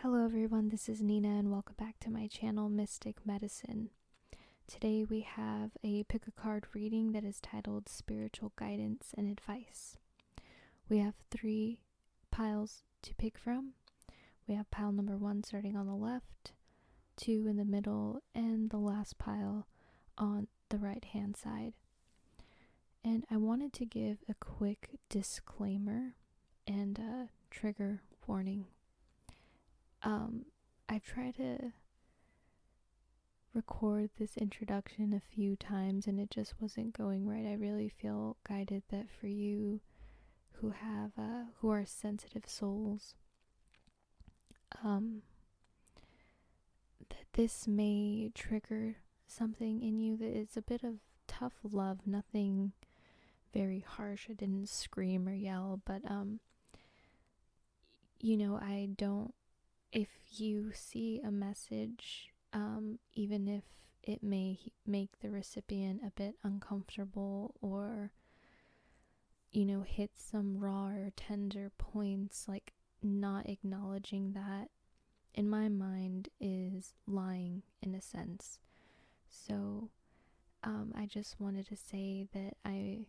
Hello everyone, this is Nina and welcome back to my channel, Mystic Medicine. Today we have a pick a card reading that is titled Spiritual Guidance and Advice. We have 3 piles to pick from. We have pile number 1 starting on the left, 2 in the middle, and the last pile on the right hand side. And I wanted to give a quick disclaimer and a trigger warning. I've tried to record this introduction a few times and it just wasn't going right. I really feel guided that for you who are sensitive souls, that this may trigger something in you that is a bit of tough love, nothing very harsh. I didn't scream or yell, but if you see a message, even if it may make the recipient a bit uncomfortable or, hit some raw or tender points, like not acknowledging that, in my mind, is lying in a sense. So, I just wanted to say that I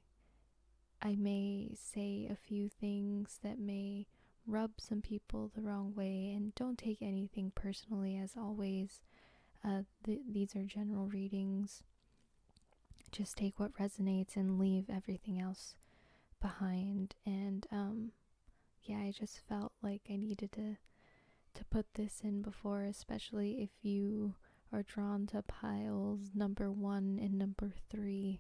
may say a few things that may rub some people the wrong way, and don't take anything personally. As always, these are general readings. Just take what resonates and leave everything else behind. And I just felt like I needed to put this in before, especially if you are drawn to piles number 1 and number 3.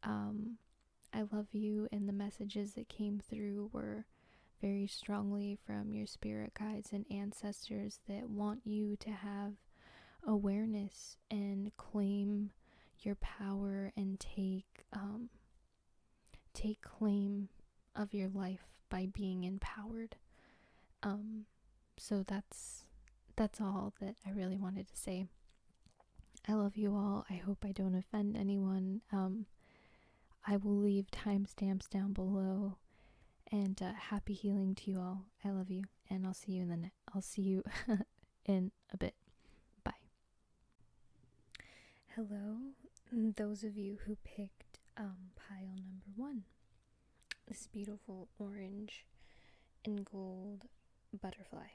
I love you, and the messages that came through were very strongly from your spirit guides and ancestors that want you to have awareness and claim your power and take claim of your life by being empowered. So that's all that I really wanted to say. I love you all. I hope I don't offend anyone. I will leave timestamps down below. And happy healing to you all. I love you, and I'll see you in a bit. Bye. Hello, those of you who picked pile number 1, this beautiful orange and gold butterfly.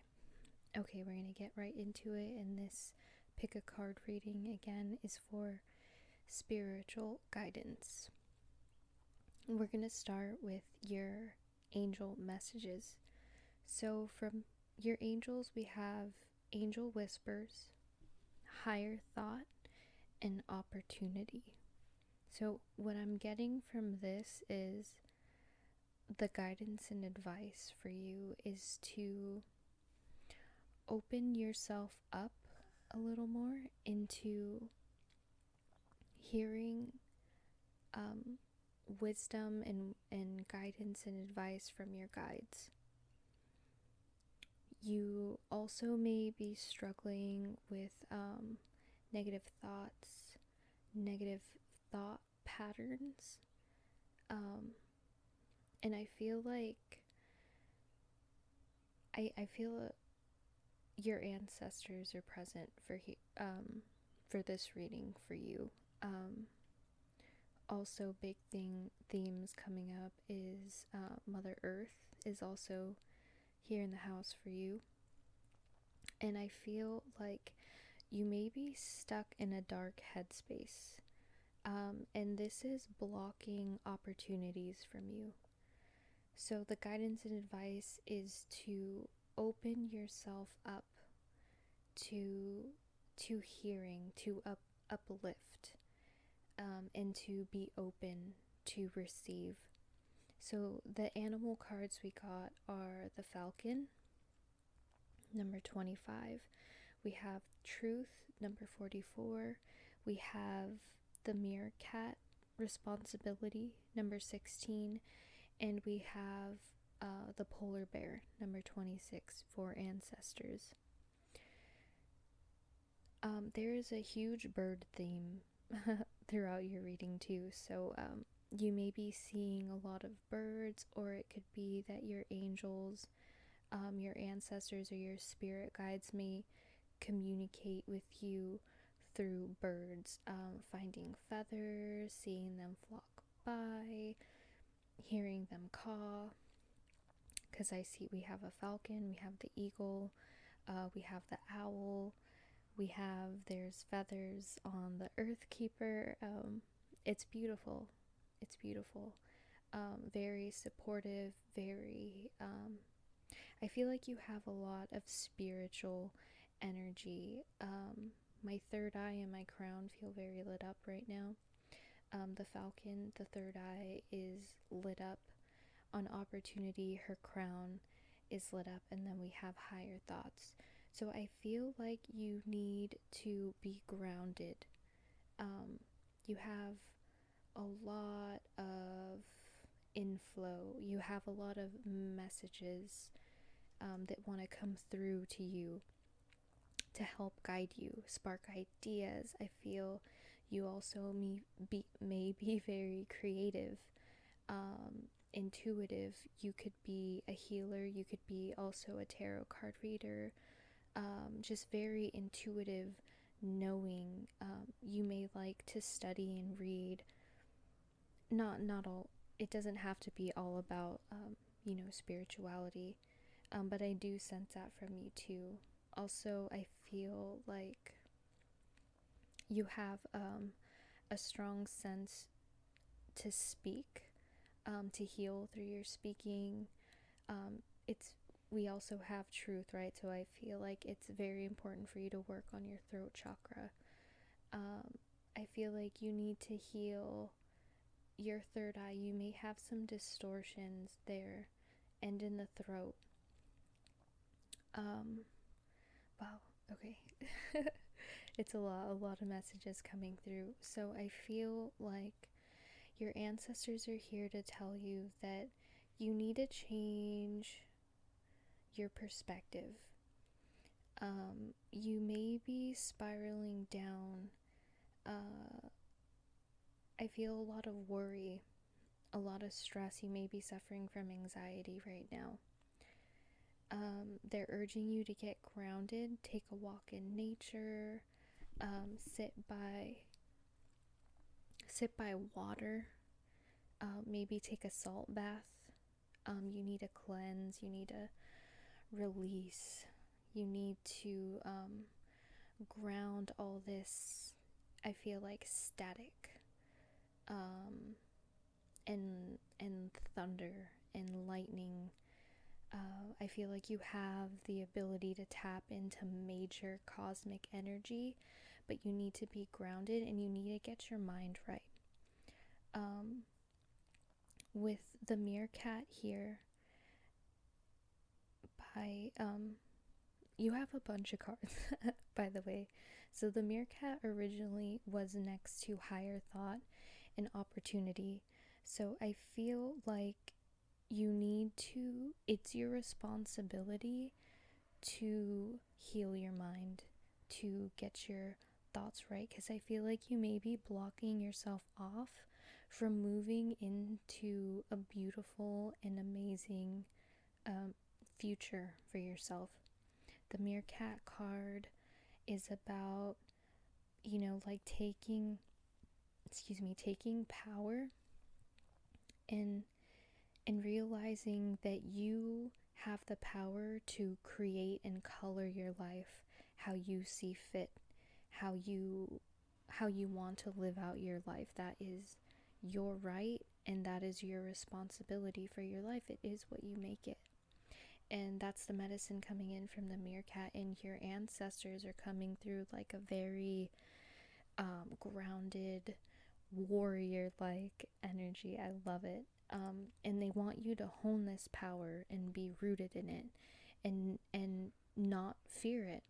Okay, we're gonna get right into it, and this pick a card reading again is for spiritual guidance. We're gonna start with your angel messages. So from your angels, we have angel whispers, higher thought, and opportunity. So what I'm getting from this is the guidance and advice for you is to open yourself up a little more into hearing wisdom and guidance and advice from your guides. You also may be struggling with negative thoughts, negative thought patterns, and I feel like I feel your ancestors are present for this reading for you. Also, big themes coming up is Mother Earth is also here in the house for you. And I feel like you may be stuck in a dark headspace. And this is blocking opportunities from you. So the guidance and advice is to open yourself up to hearing, to uplift. And to be open to receive. So the animal cards we got are the falcon, number 25. We have truth, number 44. We have the meerkat, responsibility, number 16. And we have the polar bear, number 26, for ancestors. There is a huge bird theme throughout your reading too, so you may be seeing a lot of birds, or it could be that your angels Your ancestors or your spirit guides may communicate with you through birds, finding feathers, seeing them flock by, hearing them caw. Because I see we have a falcon, we have the eagle, we have the owl, there's feathers on the earth keeper. It's beautiful. It's beautiful. Very supportive, very, I feel like you have a lot of spiritual energy. My third eye and my crown feel very lit up right now. The falcon, the third eye is lit up on opportunity, her crown is lit up, and then we have higher thoughts. So I feel like you need to be grounded. You have a lot of inflow, you have a lot of messages that want to come through to you to help guide you, spark ideas. I feel you also may be very creative, intuitive. You could be a healer, you could be also a tarot card reader, just very intuitive, knowing. You may like to study and read. Not all. It doesn't have to be all about spirituality, but I do sense that from you too. Also, I feel like you have a strong sense to speak, to heal through your speaking. It's We also have truth, right? So I feel like it's very important for you to work on your throat chakra. I feel like you need to heal your third eye. You may have some distortions there and in the throat. Wow, okay. It's a lot of messages coming through. So I feel like your ancestors are here to tell you that you need to change your perspective. You may be spiraling down. I feel a lot of worry, a lot of stress. You may be suffering from anxiety right now. They're urging you to get grounded, take a walk in nature, sit by water, maybe take a salt bath. You need to cleanse, you need to release, you need to ground all this, I feel like, static, and thunder and lightning. I feel like you have the ability to tap into major cosmic energy, but you need to be grounded and you need to get your mind right. With the meerkat here, you have a bunch of cards, by the way. So the meerkat originally was next to higher thought and opportunity. So I feel like it's your responsibility to heal your mind, to get your thoughts right, because I feel like you may be blocking yourself off from moving into a beautiful and amazing future for yourself. The meerkat card is about, like taking power and realizing that you have the power to create and color your life how you see fit, how you want to live out your life. That is your right, and that is your responsibility for your life. It is what you make it. And that's the medicine coming in from the meerkat, and your ancestors are coming through like a very grounded, warrior-like energy. I love it. And they want you to hone this power and be rooted in it, and not fear it.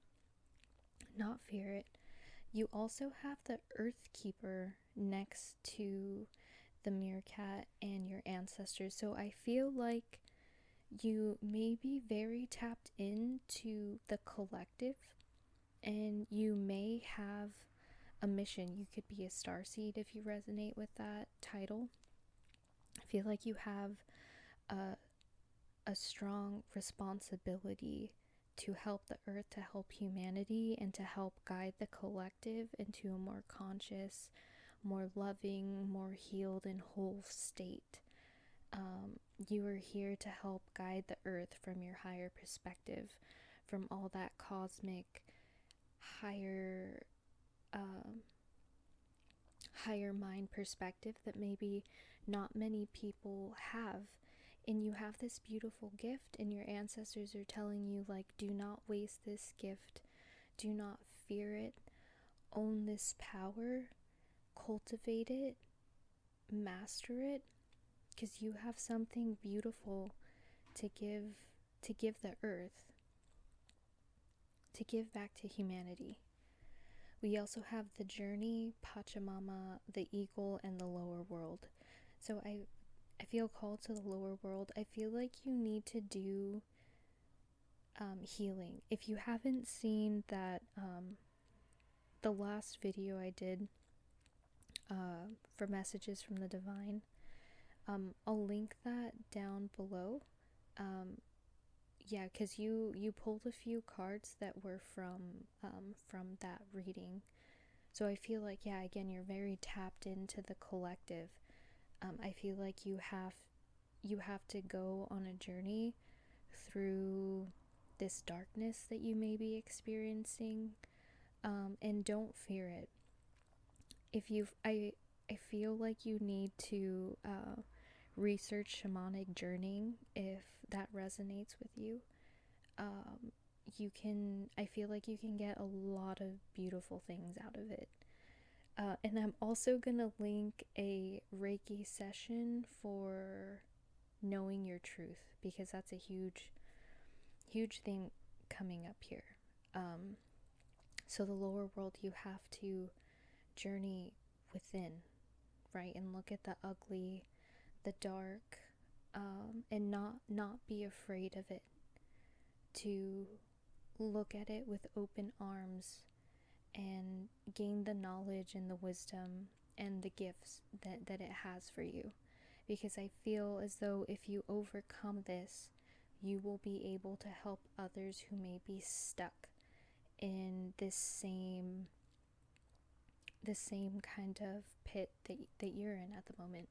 You also have the Earth Keeper next to the meerkat and your ancestors. So I feel like you may be very tapped into the collective, and you may have a mission. You could be a starseed if you resonate with that title. I feel like you have a strong responsibility to help the earth, to help humanity, and to help guide the collective into a more conscious, more loving, more healed and whole state. You are here to help guide the earth from your higher perspective, from all that cosmic, higher, higher mind perspective that maybe not many people have. And you have this beautiful gift, and your ancestors are telling you, like, do not waste this gift, do not fear it, own this power, cultivate it, master it, because you have something beautiful to give the earth, to give back to humanity. We also have the journey, Pachamama, the eagle, and the lower world. So I feel called to the lower world. I feel like you need to do healing. If you haven't seen that, the last video I did for Messages from the Divine, I'll link that down below. Yeah, because you pulled a few cards that were from that reading. So I feel like, yeah, again, you're very tapped into the collective. I feel like you have to go on a journey through this darkness that you may be experiencing, and don't fear it. I feel like you need to research shamanic journeying if that resonates with you. I feel like you can get a lot of beautiful things out of it. And I'm also gonna link a Reiki session for knowing your truth, because that's a huge thing coming up here. So the lower world, you have to journey within, right, and look at the ugly, the dark, and not be afraid of it, to look at it with open arms and gain the knowledge and the wisdom and the gifts that it has for you. Because I feel as though if you overcome this, you will be able to help others who may be stuck in this same kind of pit that you're in at the moment.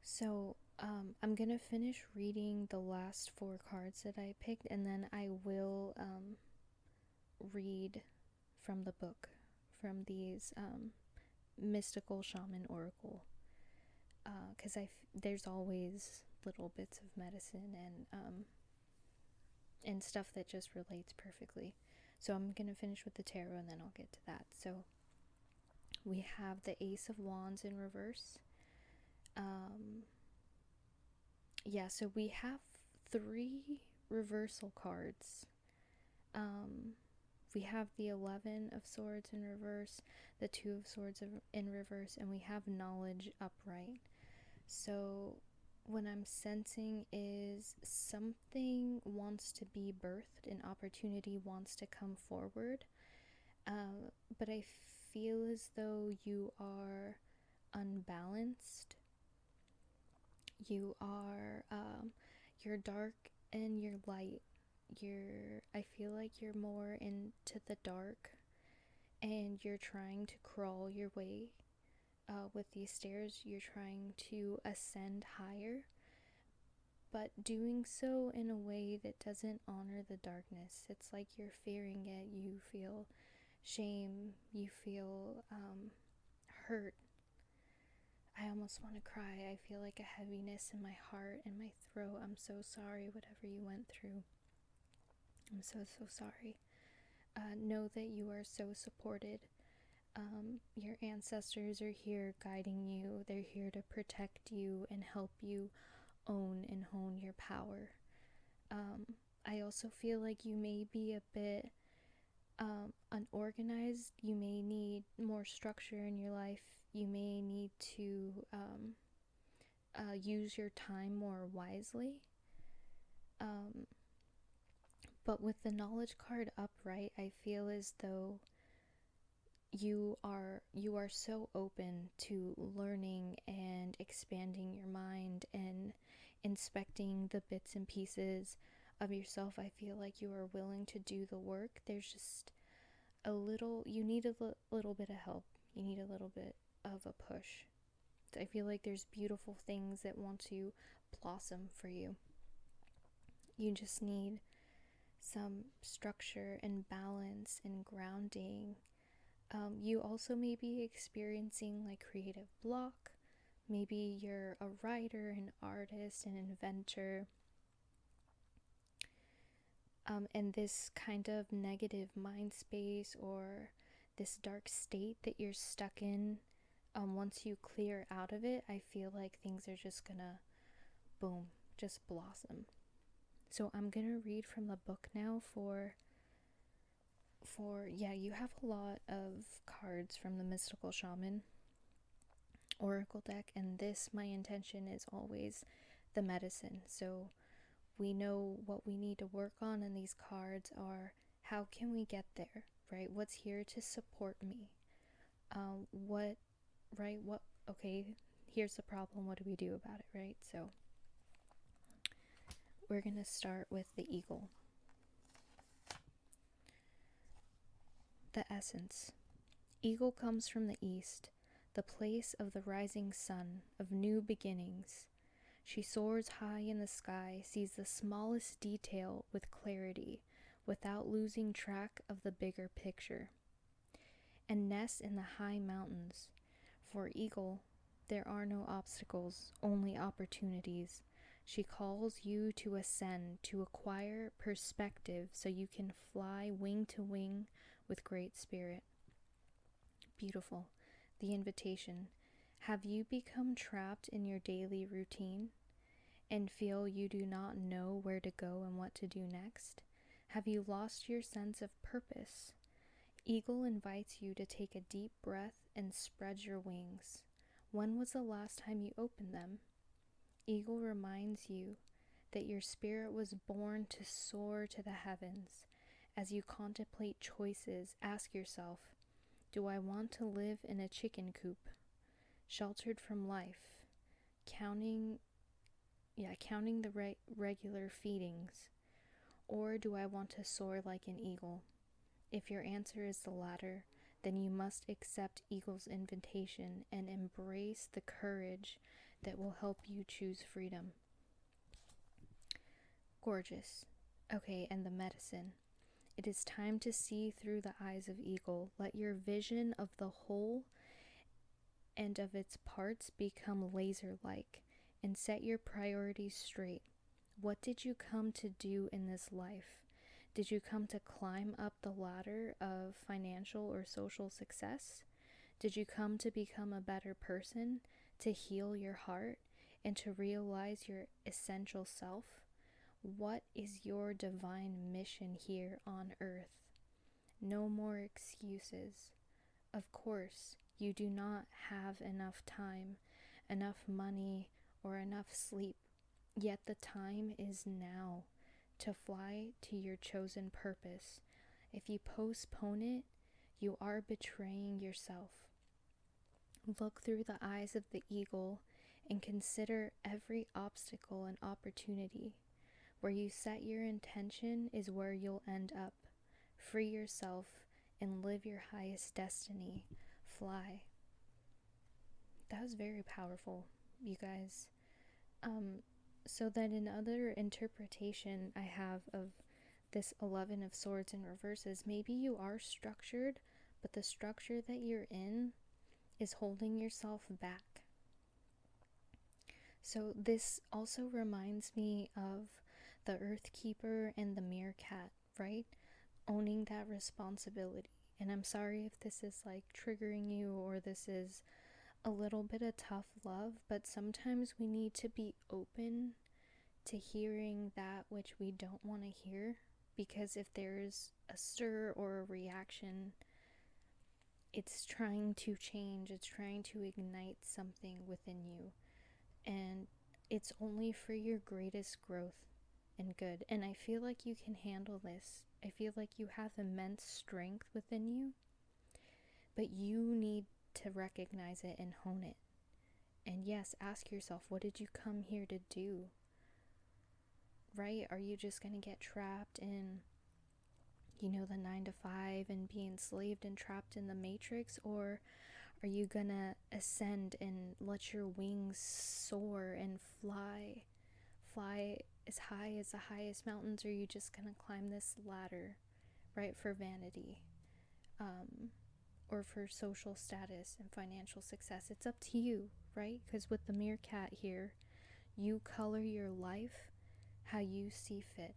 So I'm gonna finish reading the last 4 cards that I picked, and then I will read from the book, from these mystical shaman oracle, because there's always little bits of medicine and stuff that just relates perfectly. So I'm gonna finish with the tarot, and then I'll get to that. So we have the Ace of Wands in reverse. Yeah, so we have 3 reversal cards. We have the 11 of Swords in reverse, the 2 of Swords in reverse, and we have Knowledge upright. So what I'm sensing is something wants to be birthed, an opportunity wants to come forward, but I feel as though you are unbalanced. You are, you're dark and you're light. I feel like you're more into the dark, and you're trying to crawl your way with these stairs. You're trying to ascend higher, but doing so in a way that doesn't honor the darkness. It's like you're fearing it. You feel shame. You feel hurt. I almost want to cry. I feel like a heaviness in my heart and my throat. I'm so sorry, whatever you went through. I'm so sorry. Know that you are so supported. Your ancestors are here guiding you. They're here to protect you and help you own and hone your power. I also feel like you may be a bit unorganized. You may need more structure in your life. You may need to use your time more wisely. But with the Knowledge card upright, I feel as though you are so open to learning and expanding your mind and inspecting the bits and pieces of yourself. I feel like you are willing to do the work. There's just you need a little bit of help. You need a little bit of a push. I feel like there's beautiful things that want to blossom for you. You just need some structure and balance and grounding. You also may be experiencing like creative block. Maybe you're a writer, an artist, an inventor. And this kind of negative mind space or this dark state that you're stuck in, once you clear out of it, I feel like things are just gonna, boom, just blossom. So I'm gonna read from the book now you have a lot of cards from the Mystical Shaman Oracle deck, and my intention is always the medicine. So we know what we need to work on, and these cards are how can we get there, right? What's here to support me? Okay, here's the problem. What do we do about it, right? So we're going to start with the eagle. The essence. Eagle comes from the east, the place of the rising sun, of new beginnings. She soars high in the sky, sees the smallest detail with clarity, without losing track of the bigger picture, and nests in the high mountains. For eagle, there are no obstacles, only opportunities. She calls you to ascend, to acquire perspective so you can fly wing to wing with great spirit. Beautiful. The invitation. Have you become trapped in your daily routine and feel you do not know where to go and what to do next? Have you lost your sense of purpose? Eagle invites you to take a deep breath and spread your wings. When was the last time you opened them? Eagle reminds you that your spirit was born to soar to the heavens. As you contemplate choices, ask yourself, do I want to live in a chicken coop, sheltered from life, counting the regular feedings, or do I want to soar like an eagle? If your answer is the latter, then you must accept eagle's invitation and embrace the courage that will help you choose freedom. Gorgeous. Okay, and the medicine. It is time to see through the eyes of eagle. Let your vision of the whole and of its parts become laser-like, and set your priorities straight. What did you come to do in this life? Did you come to climb up the ladder of financial or social success? Did you come to become a better person, to heal your heart, and to realize your essential self? What is your divine mission here on earth? No more excuses. Of course, you do not have enough time, enough money, or enough sleep. Yet the time is now to fly to your chosen purpose. If you postpone it, you are betraying yourself. Look through the eyes of the eagle and consider every obstacle an opportunity. Where you set your intention is where you'll end up. Free yourself and live your highest destiny. Fly. That was very powerful, you guys. So then another interpretation I have of this 11 of Swords in reverse is maybe you are structured, but the structure that you're in is holding yourself back. So this also reminds me of the Earth Keeper and the Meerkat, right? Owning that responsibility. And I'm sorry if this is like triggering you or this is a little bit of tough love, but sometimes we need to be open to hearing that which we don't want to hear, because if there's a stir or a reaction, it's trying to change, it's trying to ignite something within you, and it's only for your greatest growth and good. And I feel like you can handle this. I feel like you have immense strength within you, but you need to recognize it and hone it. And yes, ask yourself, what did you come here to do? right? Are you just going to get trapped in, you know, the 9 to 5 and be enslaved and trapped in the matrix? Or are you going to ascend and let your wings soar and fly? Fly as high as the highest mountains? Or are you just going to climb this ladder, right, for vanity? Or for social status and financial success? It's up to you, right? Because with the meerkat here, you color your life how you see fit,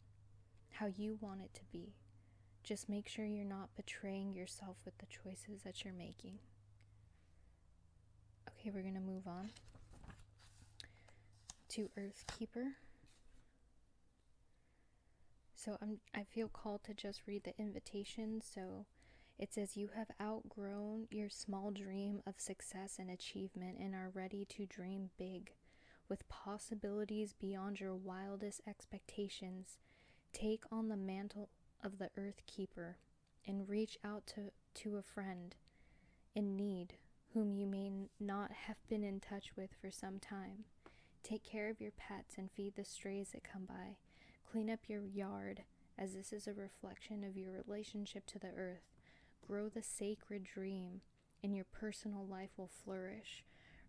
how you want it to be. Just make sure you're not betraying yourself with the choices that you're making. Okay, we're going to move on to Earthkeeper. So I feel called to just read the invitation. So it says, you have outgrown your small dream of success and achievement and are ready to dream big. With possibilities beyond your wildest expectations, take on the mantle of the Earthkeeper and reach out to a friend in need whom you may not have been in touch with for some time. Take care of your pets and feed the strays that come by. Clean up your yard, as this is a reflection of your relationship to the earth. Grow the sacred dream, and your personal life will flourish.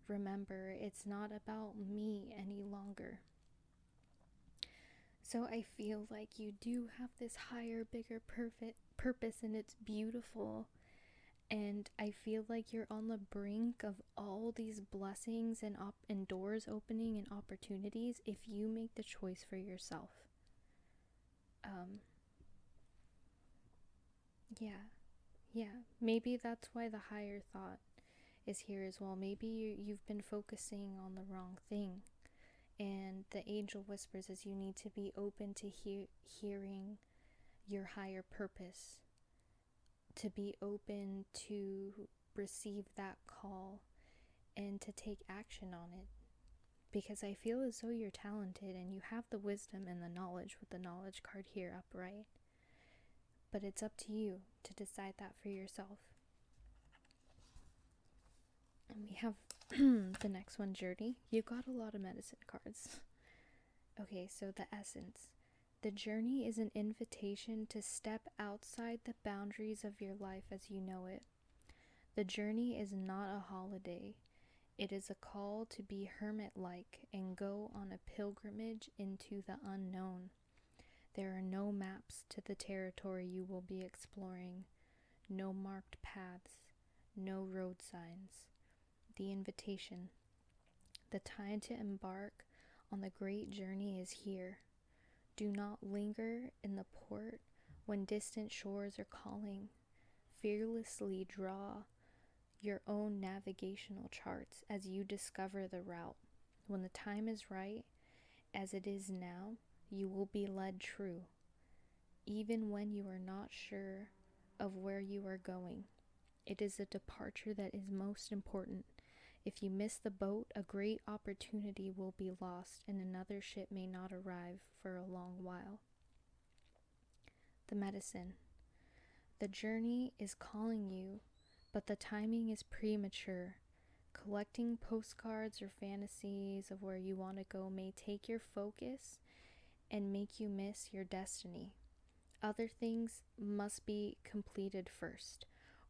Remember, it's not about me any longer. So I feel like you do have this higher, bigger purpose, and it's beautiful. And I feel like you're on the brink of all these blessings and doors opening and opportunities if you make the choice for yourself. Yeah. Maybe that's why the higher thought is here as well. Maybe you've been focusing on the wrong thing. And the angel whispers as you need to be open to hearing your higher purpose, to be open to receive that call and to take action on it. Because I feel as though you're talented and you have the wisdom and the knowledge with the knowledge card here upright. But it's up to you to decide that for yourself. And we have the next one, Journey. You got a lot of medicine cards. Okay, so the essence. The journey is an invitation to step outside the boundaries of your life as you know it. The journey is not a holiday. It is a call to be hermit-like and go on a pilgrimage into the unknown. There are no maps to the territory you will be exploring, no marked paths, no road signs. The invitation. The time to embark on the great journey is here. Do not linger in the port when distant shores are calling. Fearlessly draw your own navigational charts as you discover the route. When the time is right, as it is now, you will be led true, even when you are not sure of where you are going. It is a departure that is most important. If you miss the boat, a great opportunity will be lost, and another ship may not arrive for a long while. The medicine. The journey is calling you, but the timing is premature. Collecting postcards or fantasies of where you want to go may take your focus and make you miss your destiny. Other things must be completed first,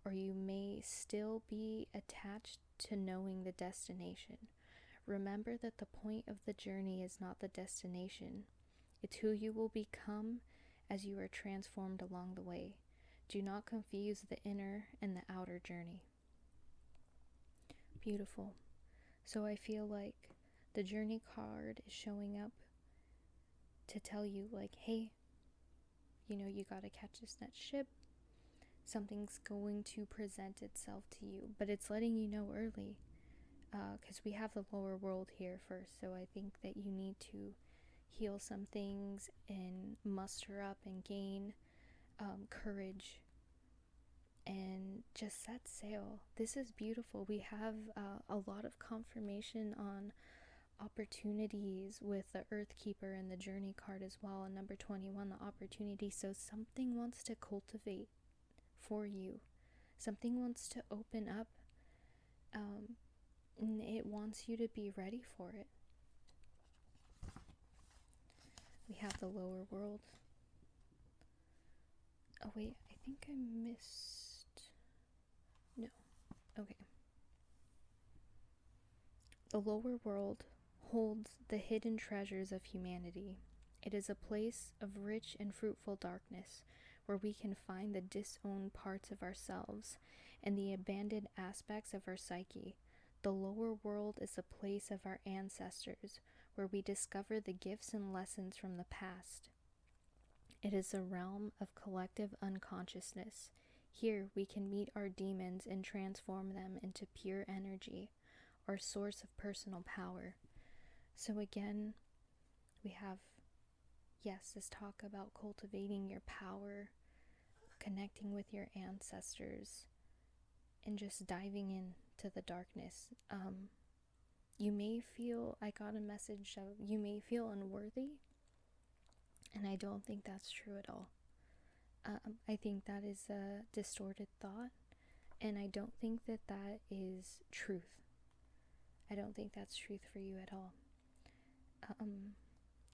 or you may still be attached to knowing the destination. Remember that the point of the journey is not the destination. It's who you will become as you are transformed along the way. Do not confuse the inner and the outer journey. Beautiful. So I feel like the journey card is showing up to tell you, like, hey, you gotta catch this next ship. Something's going to present itself to you, but it's letting you know early, because we have the lower world here first. So I think that you need to heal some things and muster up and gain courage and just set sail. This is beautiful. We have a lot of confirmation on opportunities with the Earthkeeper and the Journey card as well. And number 21, the opportunity. So something wants to cultivate for you. Something wants to open up, and it wants you to be ready for it. we have the lower world. Oh wait, I think I missed... No. Okay. The lower world holds the hidden treasures of humanity. It is a place of rich and fruitful darkness, where we can find the disowned parts of ourselves and the abandoned aspects of our psyche. The lower world is a place of our ancestors, where we discover the gifts and lessons from the past. It is a realm of collective unconsciousness. Here we can meet our demons and transform them into pure energy, our source of personal power. So again, we have, yes, this talk about cultivating your power, connecting with your ancestors, and just diving into the darkness. You may feel, I got a message of, you may feel unworthy, and I don't think that's true at all. I think that is a distorted thought, and I don't think that that is truth. I don't think that's truth for you at all.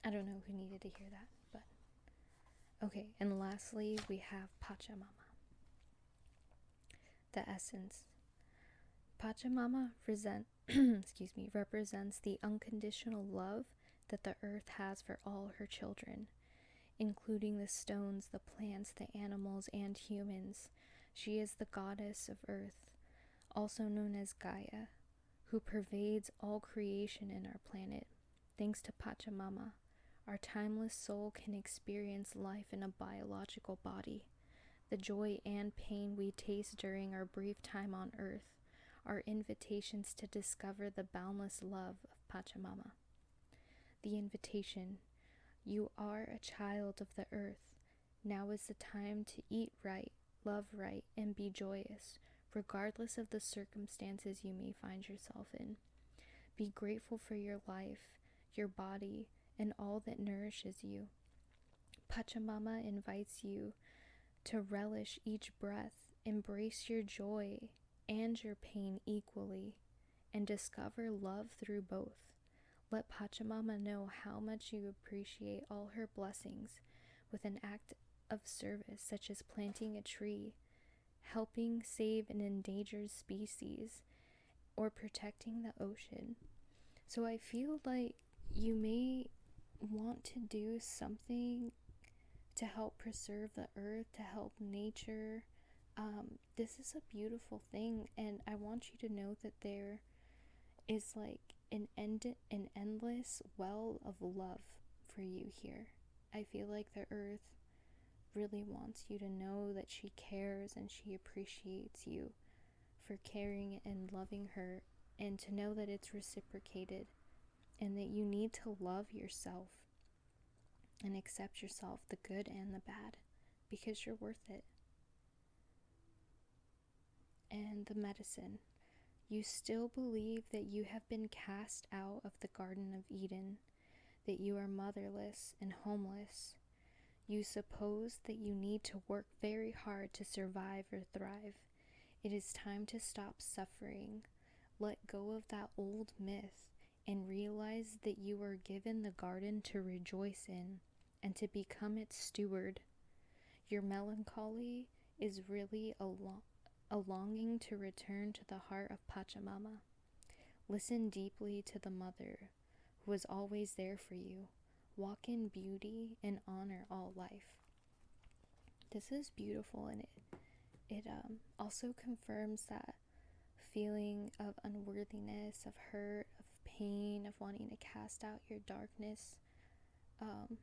I don't know who needed to hear that, but okay. And lastly, we have Pachamama, the essence. Pachamama represents the unconditional love that the earth has for all her children, including the stones, the plants, the animals, and humans. She is the goddess of earth, also known as Gaia, who pervades all creation in our planet. Thanks to Pachamama, our timeless soul can experience life in a biological body. The joy and pain we taste during our brief time on earth are invitations to discover the boundless love of Pachamama. The invitation: you are a child of the earth. Now is the time to eat right, love right, and be joyous, regardless of the circumstances you may find yourself in. Be grateful for your life, your body, and all that nourishes you. Pachamama invites you to relish each breath, embrace your joy and your pain equally, and discover love through both. Let Pachamama know how much you appreciate all her blessings with an act of service, such as planting a tree, helping save an endangered species, or protecting the ocean. So I feel like you may want to do something to help preserve the earth, to help nature. This is a beautiful thing, and I want you to know that there is like an endless well of love for you here. I feel like the earth really wants you to know that she cares and she appreciates you for caring and loving her, and to know that it's reciprocated, and that you need to love yourself and accept yourself, the good and the bad, because you're worth it. And the medicine: you still believe that you have been cast out of the Garden of Eden, that you are motherless and homeless. You suppose that you need to work very hard to survive or thrive. It is time to stop suffering. Let go of that old myth and realize that you were given the garden to rejoice in and to become its steward. Your melancholy is really a longing to return to the heart of Pachamama. Listen deeply to the mother who is always there for you. Walk in beauty and honor all life. This is beautiful, and it also confirms that feeling of unworthiness, of hurt, of pain, of wanting to cast out your darkness, and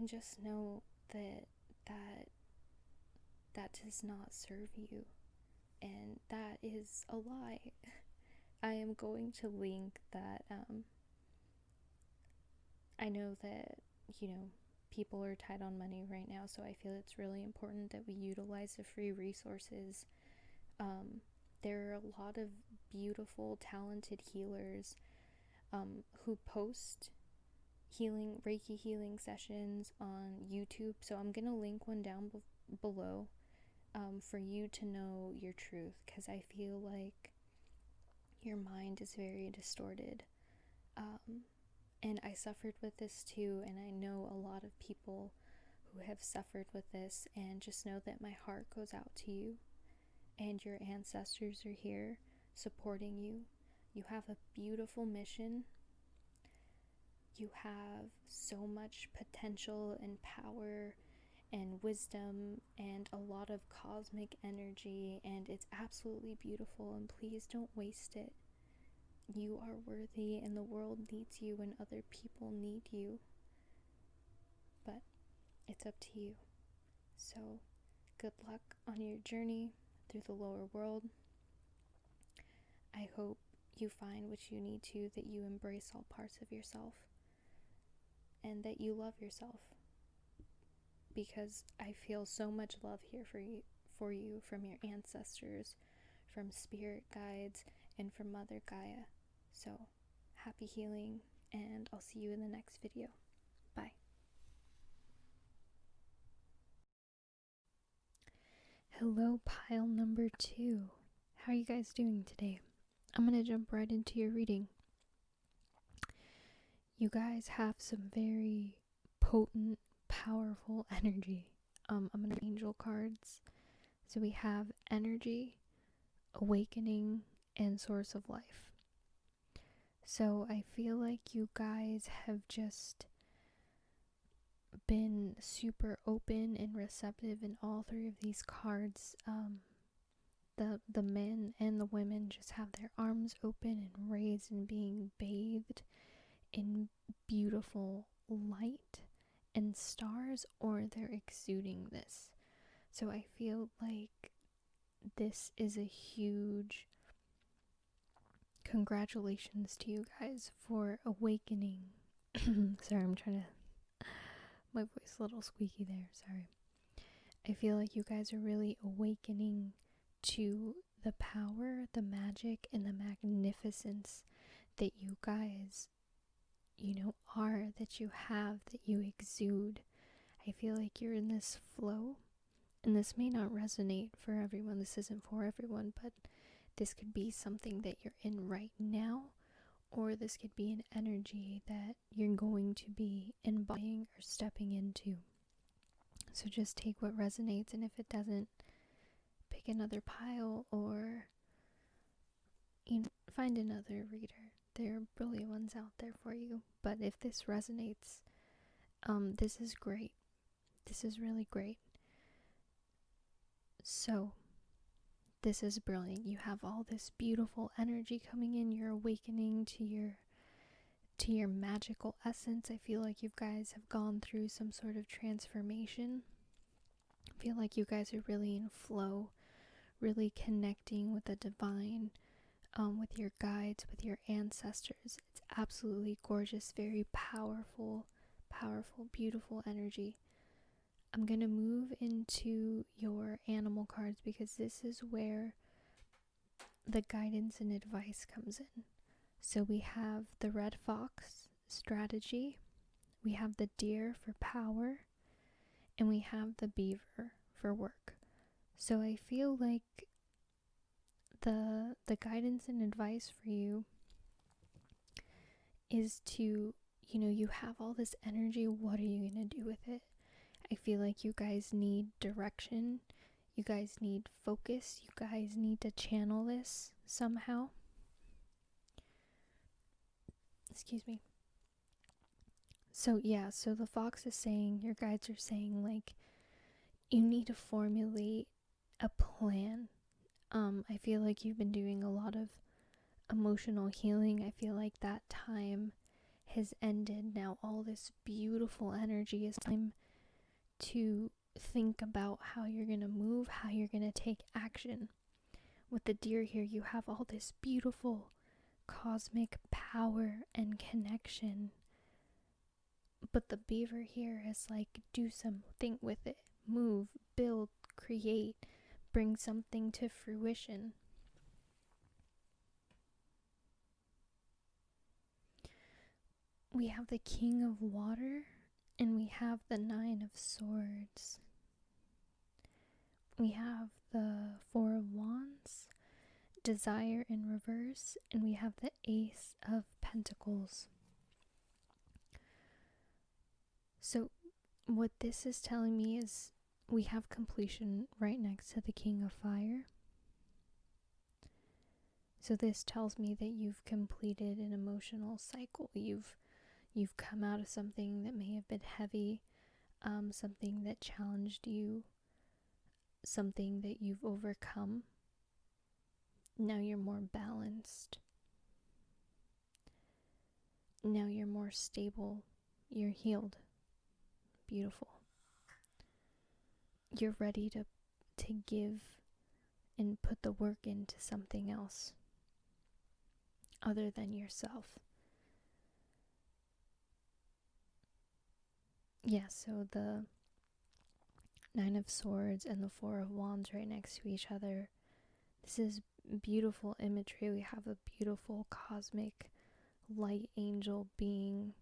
just know that does not serve you, and that is a lie. I am going to link that. I know that, people are tight on money right now, so I feel it's really important that we utilize the free resources. There are a lot of beautiful, talented healers who post Reiki healing sessions on YouTube, so I'm gonna link one down below for you to know your truth, because I feel like your mind is very distorted. And I suffered with this too, and I know a lot of people who have suffered with this, and just know that my heart goes out to you, and your ancestors are here supporting you. You have a beautiful mission. You have so much potential and power and wisdom and a lot of cosmic energy, and it's absolutely beautiful, and please don't waste it. You are worthy, and the world needs you, and other people need you, but it's up to you. So good luck on your journey through the lower world. I hope you find what you need to, that you embrace all parts of yourself, and that you love yourself, because I feel so much love here for you from your ancestors, from spirit guides, and from Mother Gaia. So happy healing, and I'll see you in the next video. Bye. Hello, pile number 2. How are you guys doing today? I'm going to jump right into your reading. You guys have some very potent, powerful energy. I'm going to read angel cards. So we have energy, awakening, and source of life. So I feel like you guys have just been super open and receptive in all 3 of these cards. The men and the women just have their arms open and raised and being bathed in beautiful light and stars, or they're exuding this. So I feel like this is a huge congratulations to you guys for awakening. Sorry, I'm trying to, my voice a little squeaky there, sorry. I feel like you guys are really awakening to the power, the magic, and the magnificence that you guys, are, that you have, that you exude. I feel like you're in this flow, and this may not resonate for everyone. This isn't for everyone, but this could be something that you're in right now, or this could be an energy that you're going to be embodying or stepping into. So just take what resonates, and if it doesn't, pick another pile, or find another reader. There are brilliant ones out there for you. But if this resonates, this is great. This is really great. So this is brilliant. You have all this beautiful energy coming in. You're awakening to your magical essence. I feel like you guys have gone through some sort of transformation. I feel like you guys are really in flow, really connecting with the divine, with your guides, with your ancestors. It's absolutely gorgeous, very powerful, beautiful energy. I'm going to move into your animal cards, because this is where the guidance and advice comes in. So we have the red fox, strategy, we have the deer for power, and we have the beaver for work. So I feel like the guidance and advice for you is to, you have all this energy. What are you going to do with it? I feel like you guys need direction. You guys need focus. You guys need to channel this somehow. Excuse me. So the fox is saying, your guides are saying, like, you need to formulate a plan. I feel like you've been doing a lot of emotional healing. I feel like that time has ended. Now all this beautiful energy is time to think about how you're going to move, how you're going to take action. With the deer here, you have all this beautiful cosmic power and connection. But the beaver here is like, do something with it. Move, build, create, bring something to fruition. We have the King of Water, and we have the 9 of Swords. We have the 4 of Wands, Desire in reverse, and we have the Ace of Pentacles. So what this is telling me is we have completion right next to the King of Fire. So this tells me that you've completed an emotional cycle. You've come out of something that may have been heavy, something that challenged you, something that you've overcome. Now you're more balanced. Now you're more stable. You're healed. Beautiful. You're ready to give and put the work into something else other than yourself. Yeah, so the Nine of Swords and the Four of Wands right next to each other. This is beautiful imagery. We have a beautiful cosmic light angel being,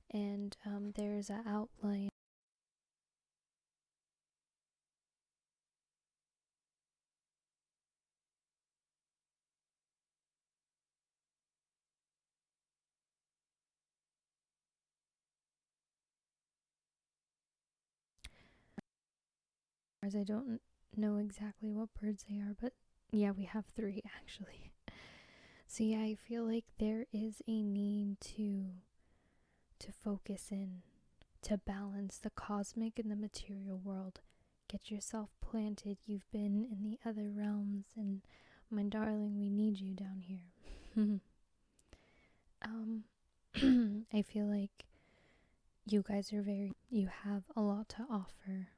and there's an outline. I don't know exactly what birds they are, but yeah, we have 3 actually. So yeah, I feel like there is a need to focus in, to balance the cosmic and the material world. Get yourself planted. You've been in the other realms, and my darling, we need you down here. I feel like you guys are you have a lot to offer.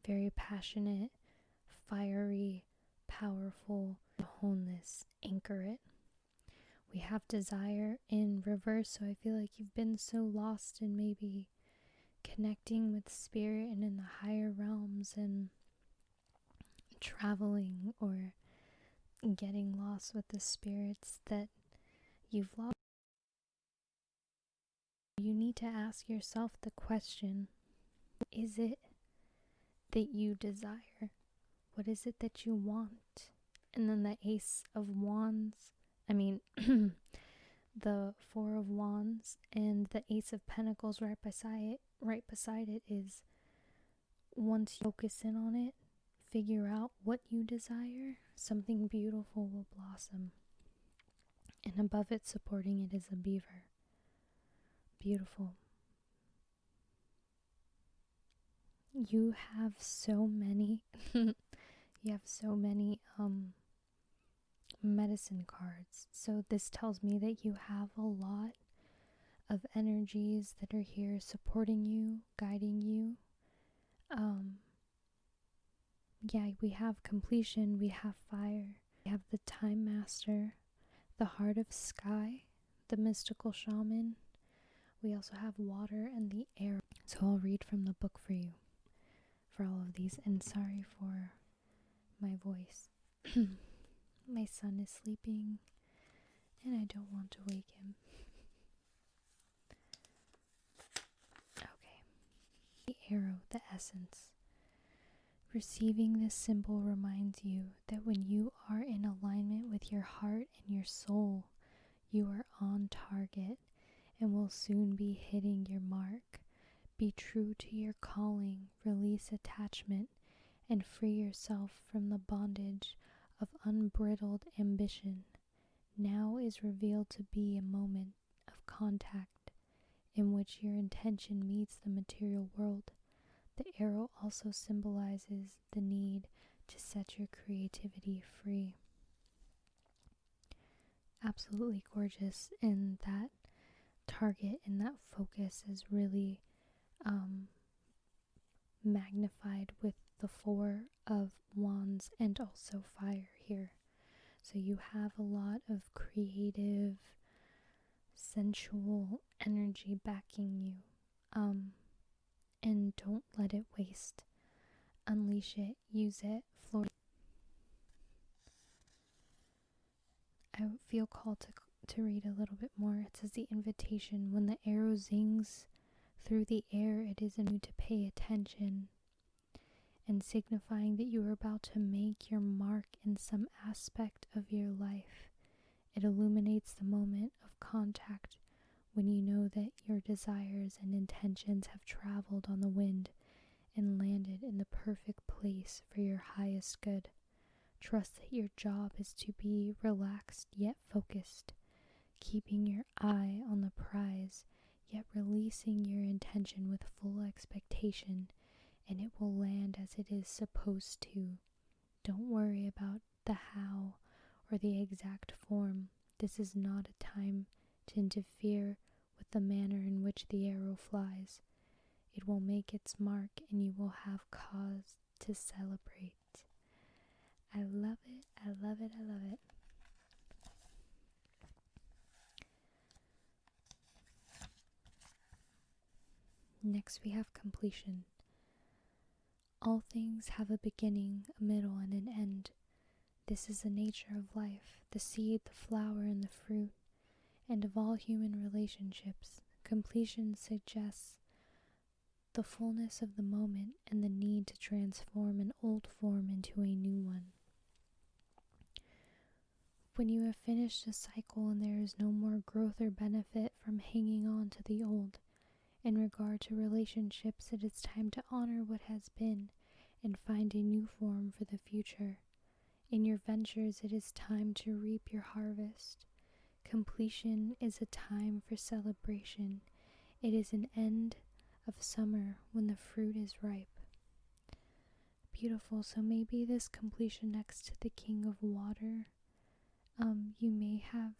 Very passionate, fiery, powerful. Hone this, anchor it. We have desire in reverse, so I feel like you've been so lost in maybe connecting with spirit and in the higher realms and traveling or getting lost with the spirits that you've lost. You need to ask yourself the question, what is it that you desire? What is it that you want? And then the Ace of Wands, the Four of Wands and the Ace of Pentacles right beside it is, once you focus in on it, figure out what you desire, something beautiful will blossom. And above it, supporting it, is a beaver. Beautiful. You have so many medicine cards. So this tells me that you have a lot of energies that are here supporting you, guiding you. We have completion, we have fire, we have the Time Master, the Heart of Sky, the Mystical Shaman. We also have water and the air. So I'll read from the book for you for all of these, and sorry for my voice. My son is sleeping and I don't want to wake him. Okay. The arrow, the essence. Receiving this symbol reminds you that when you are in alignment with your heart and your soul, you are on target and will soon be hitting your mark. Be true to your calling, release attachment, and free yourself from the bondage of unbridled ambition. Now is revealed to be a moment of contact in which your intention meets the material world. The arrow also symbolizes the need to set your creativity free. Absolutely gorgeous, and that target and that focus is really magnified with the Four of Wands and also fire here. So you have a lot of creative, sensual energy backing you. And don't let it waste. Unleash it, use it, flourish. I feel called to read a little bit more. It says the invitation. When the arrow zings through the air, it is in you to pay attention, and signifying that you are about to make your mark in some aspect of your life. It illuminates the moment of contact when you know that your desires and intentions have traveled on the wind and landed in the perfect place for your highest good. Trust that your job is to be relaxed yet focused, keeping your eye on the prize, yet releasing your intention with full expectation, and it will land as it is supposed to. Don't worry about the how or the exact form. This is not a time to interfere with the manner in which the arrow flies. It will make its mark, and you will have cause to celebrate. I love it, I love it, I love it. Next we have completion. All things have a beginning, a middle, and an end. This is the nature of life, the seed, the flower, and the fruit, and of all human relationships. Completion suggests the fullness of the moment and the need to transform an old form into a new one. When you have finished a cycle and there is no more growth or benefit from hanging on to the old, in regard to relationships, it is time to honor what has been and find a new form for the future. In your ventures, it is time to reap your harvest. Completion is a time for celebration. It is an end of summer when the fruit is ripe. Beautiful. So maybe this completion next to the King of Water, you may have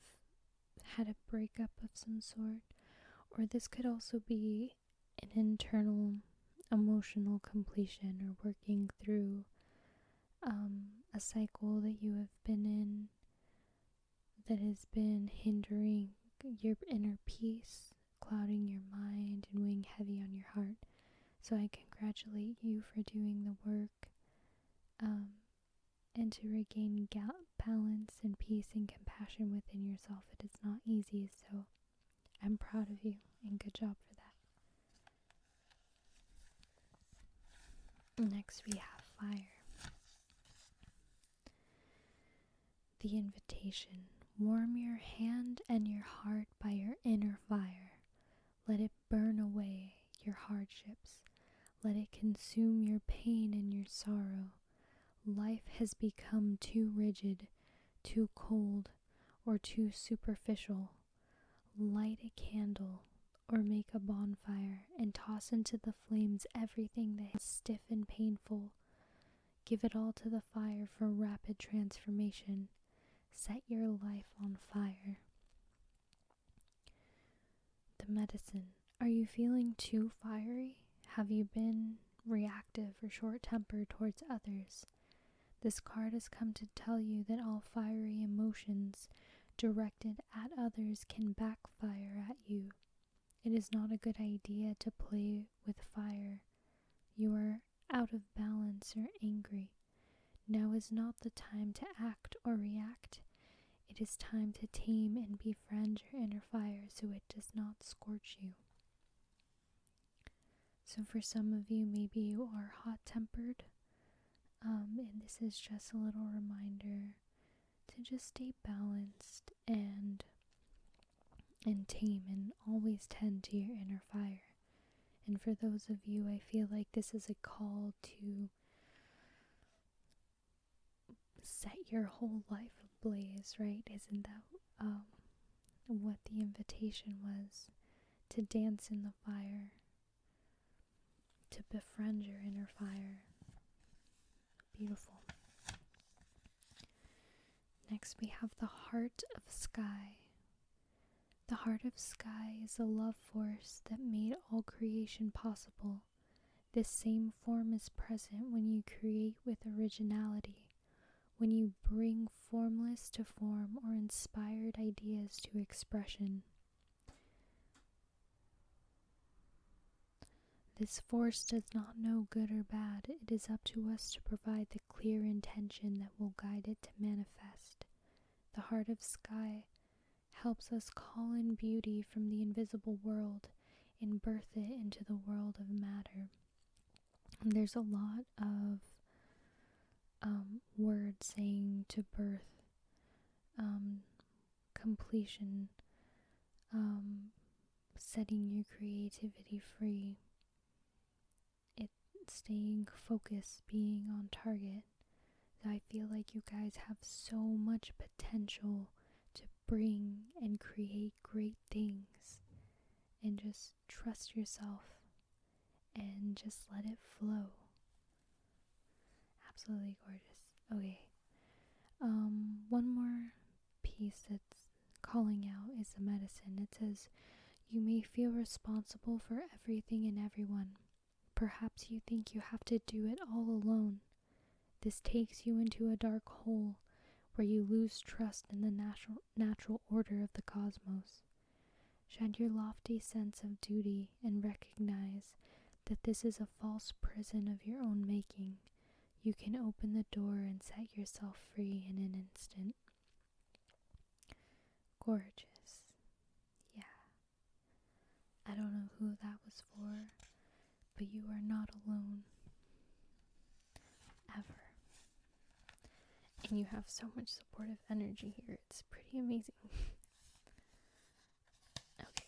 had a breakup of some sort, or this could also be an internal emotional completion, or working through a cycle that you have been in that has been hindering your inner peace, clouding your mind, and weighing heavy on your heart. So I congratulate you for doing the work and to regain balance and peace and compassion within yourself. It is not easy, so I'm proud of you and good job for that. Next we have fire. The invitation. Warm your hand and your heart by your inner fire. Let it burn away your hardships. Let it consume your pain and your sorrow. Life has become too rigid, too cold, or too superficial. Light a candle or make a bonfire and toss into the flames everything that is stiff and painful. Give it all to the fire for rapid transformation. Set your life on fire. The medicine. Are you feeling too fiery? Have you been reactive or short-tempered towards others? This card has come to tell you that all fiery emotions directed at others can backfire at you. It is not a good idea to play with fire. You are out of balance or angry. Now is not the time to act or react. It is time to tame and befriend your inner fire so it does not scorch you. So for some of you, maybe you are hot-tempered, and this is just a little reminder to just stay balanced and tame and always tend to your inner fire. And for those of you, I feel like this is a call to set your whole life ablaze, right? Isn't that what the invitation was? To dance in the fire, to befriend your inner fire. Beautiful. Next we have the heart of sky. The heart of sky is the love force that made all creation possible. This same form is present when you create with originality, when you bring formless to form or inspired ideas to expression. This force does not know good or bad. It is up to us to provide the clear intention that will guide it to manifest. The heart of sky helps us call in beauty from the invisible world and birth it into the world of matter. And there's a lot of words saying to birth, completion, setting your creativity free, it staying focused, being on target. I feel like you guys have so much potential to bring and create great things, and just trust yourself and just let it flow. Absolutely gorgeous. Okay. One more piece that's calling out is the medicine. It says, you may feel responsible for everything and everyone. Perhaps you think you have to do it all alone. This takes you into a dark hole where you lose trust in the natural order of the cosmos. Shed your lofty sense of duty and recognize that this is a false prison of your own making. You can open the door and set yourself free in an instant. Gorgeous. Yeah. I don't know who that was for, but you are not alone. Ever. And you have so much supportive energy here. It's pretty amazing. Okay.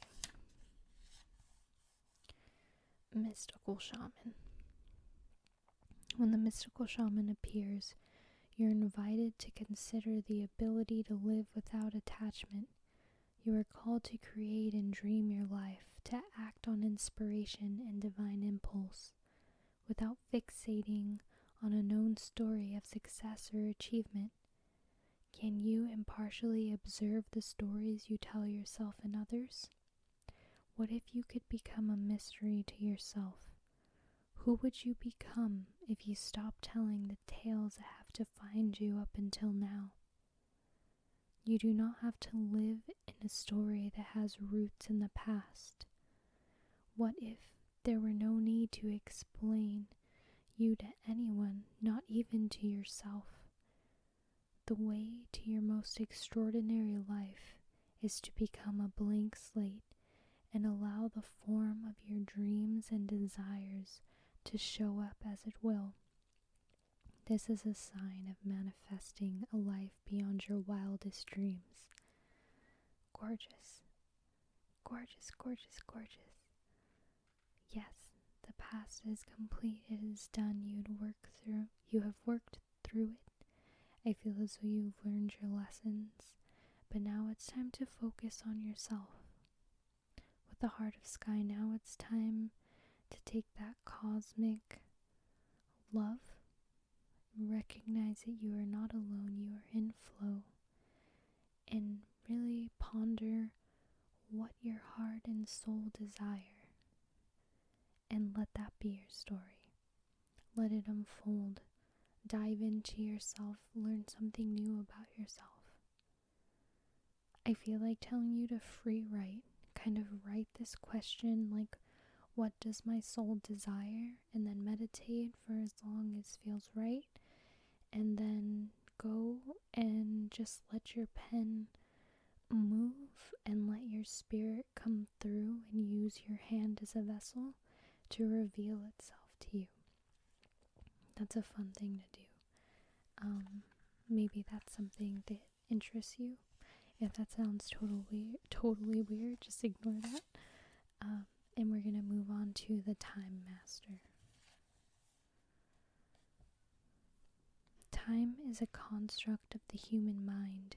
Mystical shaman. When the mystical shaman appears, you're invited to consider the ability to live without attachment. You are called to create and dream your life, to act on inspiration and divine impulse, without fixating on a known story of success or achievement. Can you impartially observe the stories you tell yourself and others? What if you could become a mystery to yourself? Who would you become if you stopped telling the tales that have defined you up until now? You do not have to live in a story that has roots in the past. What if there were no need to explain you to anyone, not even to yourself? The way to your most extraordinary life is to become a blank slate and allow the form of your dreams and desires to show up as it will. This is a sign of manifesting a life beyond your wildest dreams. Gorgeous. Gorgeous, gorgeous, gorgeous. Yes, the past is complete. It is done. You have worked through it. I feel as though you've learned your lessons, but now it's time to focus on yourself. With the heart of sky, now it's time to take that cosmic love, recognize that you are not alone, you are in flow, and really ponder what your heart and soul desire, and let that be your story. Let it unfold. Dive into yourself, learn something new about yourself. I feel like telling you to free write, kind of write this question like, what does my soul desire? And then meditate for as long as feels right. And then go and just let your pen move and let your spirit come through and use your hand as a vessel to reveal itself to you. That's a fun thing to do. Maybe that's something that interests you. If that sounds totally weird, just ignore that. And we're going to move on to the Time Master. Time is a construct of the human mind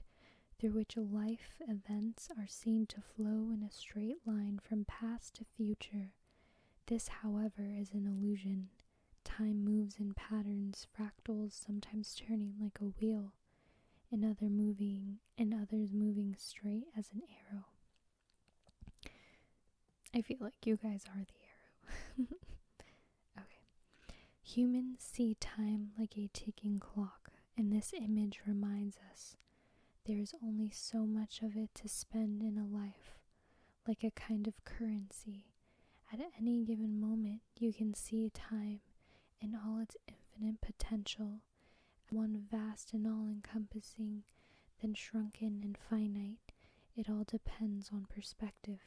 through which life events are seen to flow in a straight line from past to future. This, however, is an illusion. Time moves in patterns, fractals, sometimes turning like a wheel, and others moving straight as an arrow. I feel like you guys are the arrow. Okay. Humans see time like a ticking clock, and this image reminds us there is only so much of it to spend in a life, like a kind of currency. At any given moment, you can see time in all its infinite potential, one vast and all-encompassing, then shrunken and finite. It all depends on perspective.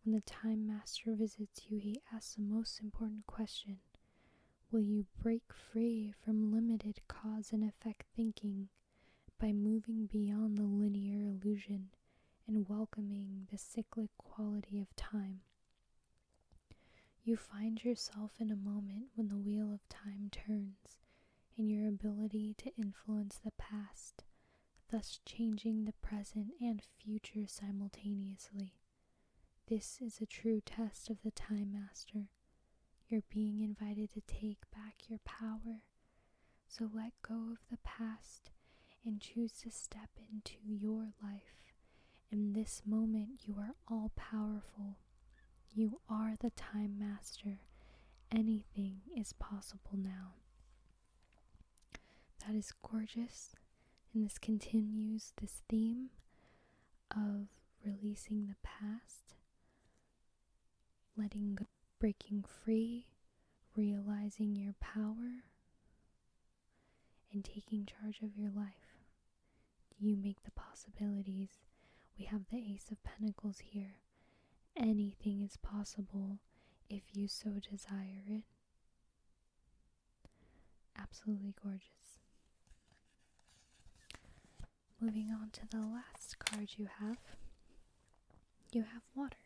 When the Time Master visits you, he asks the most important question. Will you break free from limited cause and effect thinking by moving beyond the linear illusion and welcoming the cyclic quality of time. You find yourself in a moment when the wheel of time turns, and your ability to influence the past, thus changing the present and future simultaneously. This is a true test of the Time Master. You're being invited to take back your power. So let go of the past and choose to step into your life. In this moment, you are all powerful. You are the Time Master. Anything is possible now. That is gorgeous. And this continues this theme of releasing the past, letting go, breaking free, realizing your power, and taking charge of your life. You make the possibilities. We have the Ace of Pentacles here. Anything is possible if you so desire it. Absolutely gorgeous. Moving on to the last card you have water.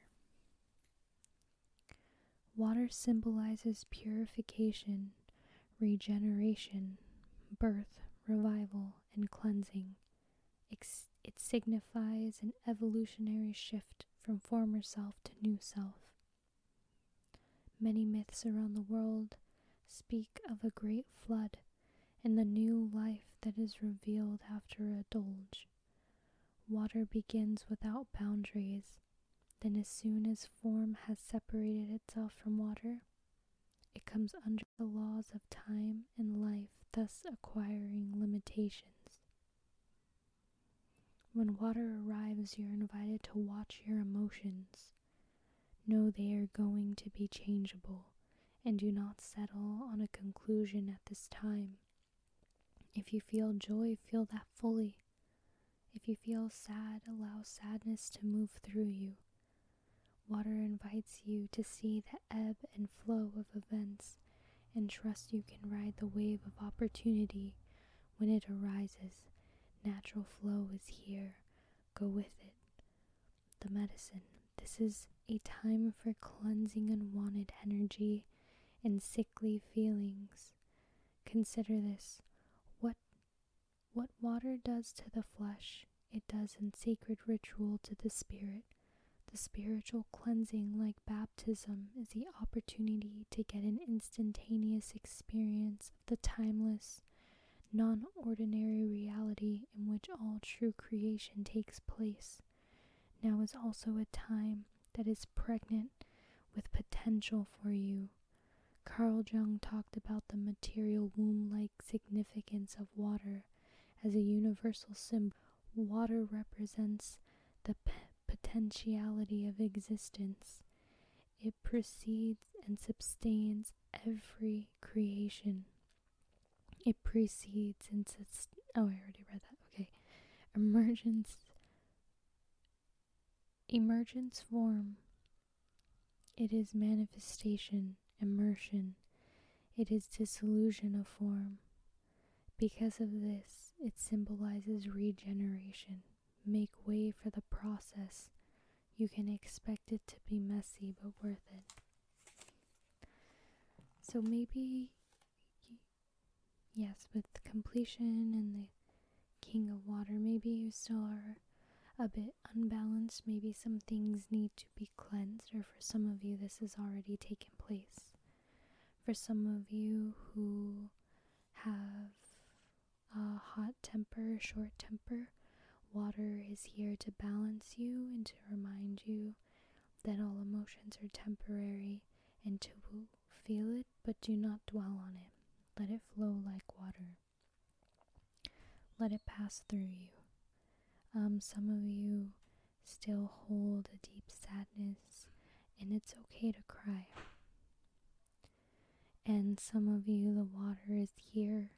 Water symbolizes purification, regeneration, birth, revival, and cleansing. It signifies an evolutionary shift from former self to new self. Many myths around the world speak of a great flood and the new life that is revealed after a deluge. Water begins without boundaries. Then as soon as form has separated itself from water, it comes under the laws of time and life, thus acquiring limitations. When water arrives, you're invited to watch your emotions. Know they are going to be changeable, and do not settle on a conclusion at this time. If you feel joy, feel that fully. If you feel sad, allow sadness to move through you. Water invites you to see the ebb and flow of events and trust you can ride the wave of opportunity when it arises. Natural flow is here. Go with it. The medicine. This is a time for cleansing unwanted energy and sickly feelings. Consider this. What water does to the flesh, it does in sacred ritual to the spirit. The spiritual cleansing, like baptism, is the opportunity to get an instantaneous experience of the timeless, non-ordinary reality in which all true creation takes place. Now is also a time that is pregnant with potential for you. Carl Jung talked about the material womb-like significance of water as a universal symbol. Water represents the potentiality of existence. It precedes and sustains every creation. It precedes and I already read that. Okay. Emergence form. It is manifestation, immersion. It is dissolution of form. Because of this, it symbolizes regeneration. Make way for the process. You can expect it to be messy, but worth it. So maybe, yes, with completion and the King of Water, maybe you still are a bit unbalanced. Maybe some things need to be cleansed, or for some of you, this has already taken place. For some of you who have a hot temper, short temper, water is here to balance you and to remind you that all emotions are temporary and to feel it, but do not dwell on it. Let it flow like water. Let it pass through you. Some of you still hold a deep sadness, and it's okay to cry. And some of you, the water is here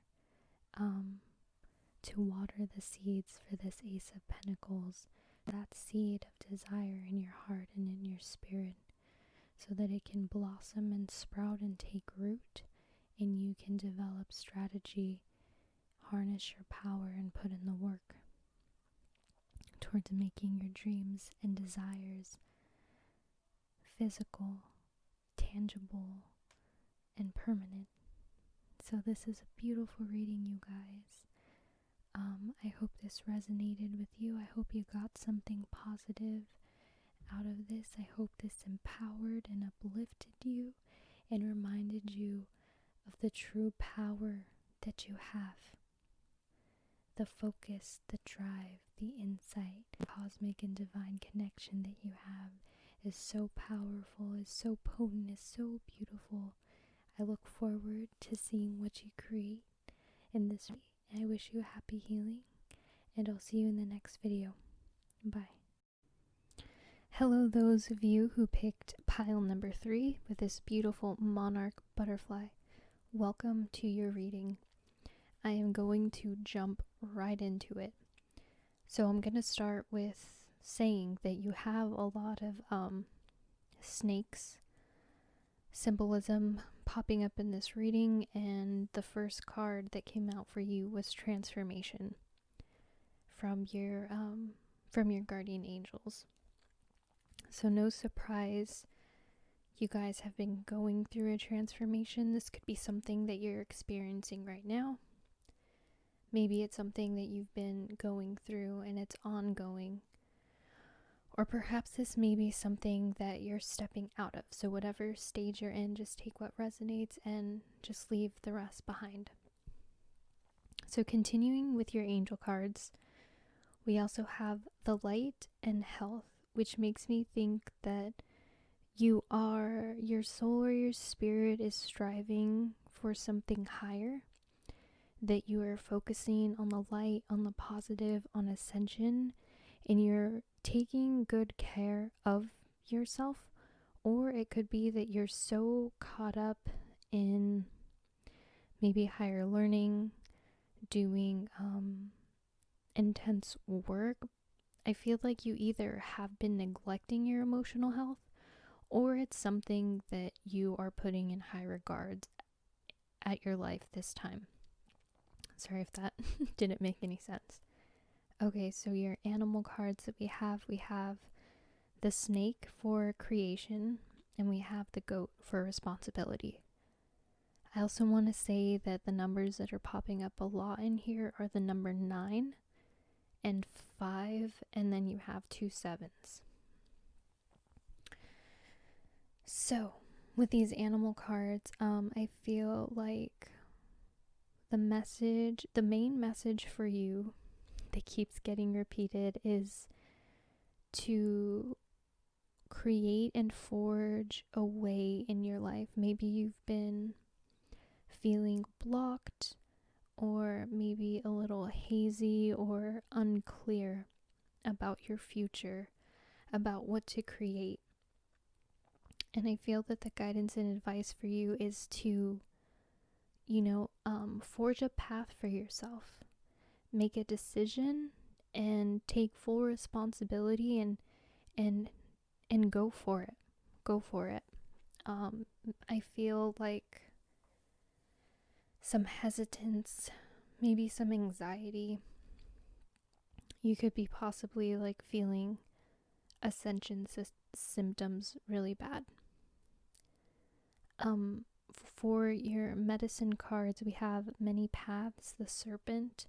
to water the seeds for this Ace of Pentacles, that seed of desire in your heart and in your spirit, so that it can blossom and sprout and take root, and you can develop strategy, harness your power, and put in the work towards making your dreams and desires physical, tangible, and permanent. So this is a beautiful reading, you guys. I hope this resonated with you. I hope you got something positive out of this. I hope this empowered and uplifted you and reminded you of the true power that you have. The focus, the drive, the insight, the cosmic and divine connection that you have is so powerful, is so potent, is so beautiful. I look forward to seeing what you create in this week. I wish you happy healing, and I'll see you in the next video. Bye. Hello, those of you who picked pile number 3 with this beautiful monarch butterfly. Welcome to your reading. I am going to jump right into it. So I'm going to start with saying that you have a lot of snakes symbolism popping up in this reading, and the first card that came out for you was transformation from your guardian angels. So no surprise, you guys have been going through a transformation. This could be something that you're experiencing right now. Maybe it's something that you've been going through and it's ongoing. Or perhaps this may be something that you're stepping out of. So whatever stage you're in, just take what resonates and just leave the rest behind. So continuing with your angel cards, we also have the light and health, which makes me think that your soul or your spirit is striving for something higher, that you are focusing on the light, on the positive, on ascension, and you're taking good care of yourself. Or it could be that you're so caught up in maybe higher learning, doing intense work. I feel like you either have been neglecting your emotional health, or it's something that you are putting in high regards at your life this time. Sorry if that didn't make any sense. Okay, so your animal cards that we have the snake for creation, and we have the goat for responsibility. I also want to say that the numbers that are popping up a lot in here are the number 9 and 5, and then you have 2 7s. So with these animal cards, I feel like the main message for you that keeps getting repeated is to create and forge a way in your life. Maybe you've been feeling blocked, or maybe a little hazy or unclear about your future, about what to create. And I feel that the guidance and advice for you is to, forge a path for yourself. Make a decision and take full responsibility and go for it. Go for it. I feel like some hesitance, maybe some anxiety. You could be possibly like feeling ascension symptoms really bad. For your medicine cards, we have many paths, the serpent,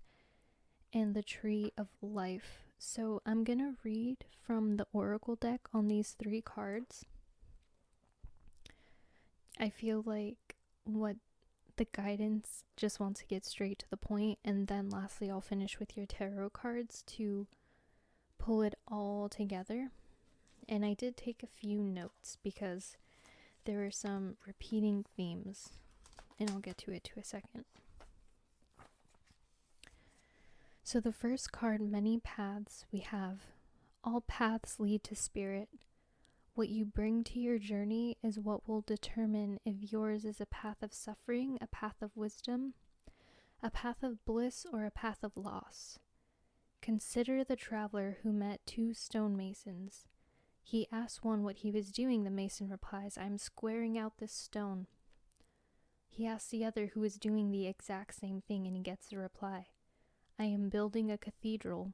and the tree of life. So I'm going to read from the oracle deck on these 3 cards. I feel like what the guidance just wants to get straight to the point, and then lastly I'll finish with your tarot cards to pull it all together. And I did take a few notes because there were some repeating themes, and I'll get to it to a second. So the first card, many paths, we have all paths lead to spirit. What you bring to your journey is what will determine if yours is a path of suffering, a path of wisdom, a path of bliss, or a path of loss. Consider the traveler who met 2 stonemasons. He asked one what he was doing. The mason replies, "I'm squaring out this stone." He asks the other who is doing the exact same thing, and he gets the reply, "I am building a cathedral."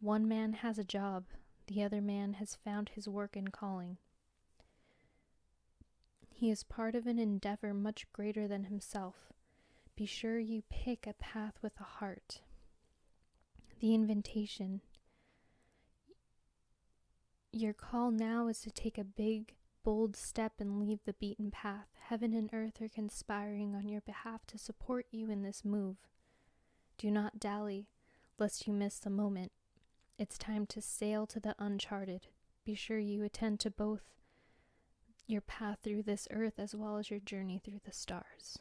One man has a job, the other man has found his work and calling. He is part of an endeavor much greater than himself. Be sure you pick a path with a heart. The invitation. Your call now is to take a big, bold step and leave the beaten path. Heaven and earth are conspiring on your behalf to support you in this move. Do not dally, lest you miss the moment. It's time to sail to the uncharted. Be sure you attend to both your path through this earth as well as your journey through the stars.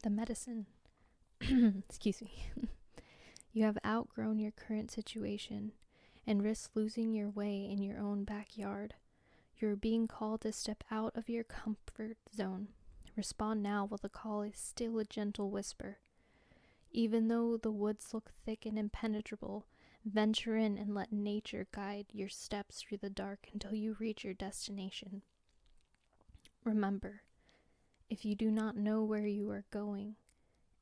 The medicine. Excuse me. You have outgrown your current situation and risk losing your way in your own backyard. You are being called to step out of your comfort zone. Respond now while the call is still a gentle whisper. Even though the woods look thick and impenetrable, venture in and let nature guide your steps through the dark until you reach your destination. Remember, if you do not know where you are going,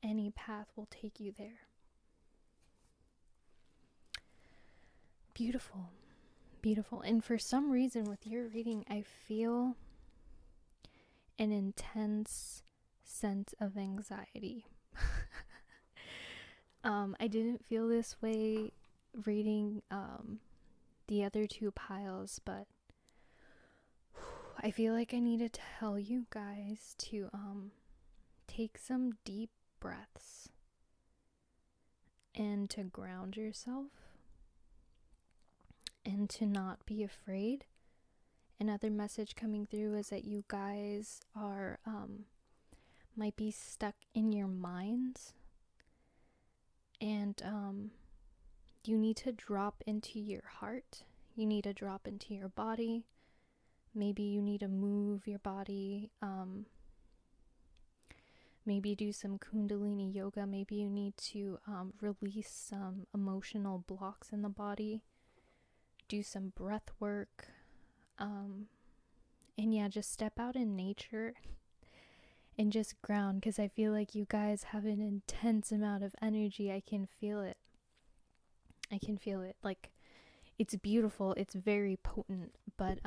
any path will take you there. Beautiful, beautiful. And for some reason with your reading, I feel an intense sense of anxiety. I didn't feel this way reading the other two piles, but I feel like I need to tell you guys to take some deep breaths and to ground yourself and to not be afraid. Another message coming through is that you guys are might be stuck in your minds, and you need to drop into your heart. You need to drop into your body. Maybe you need to move your body. Maybe do some Kundalini yoga. Maybe you need to release some emotional blocks in the body. Do some breath work. And yeah, just step out in nature and just ground, because I feel like you guys have an intense amount of energy. I can feel it. Like, it's beautiful. It's very potent, but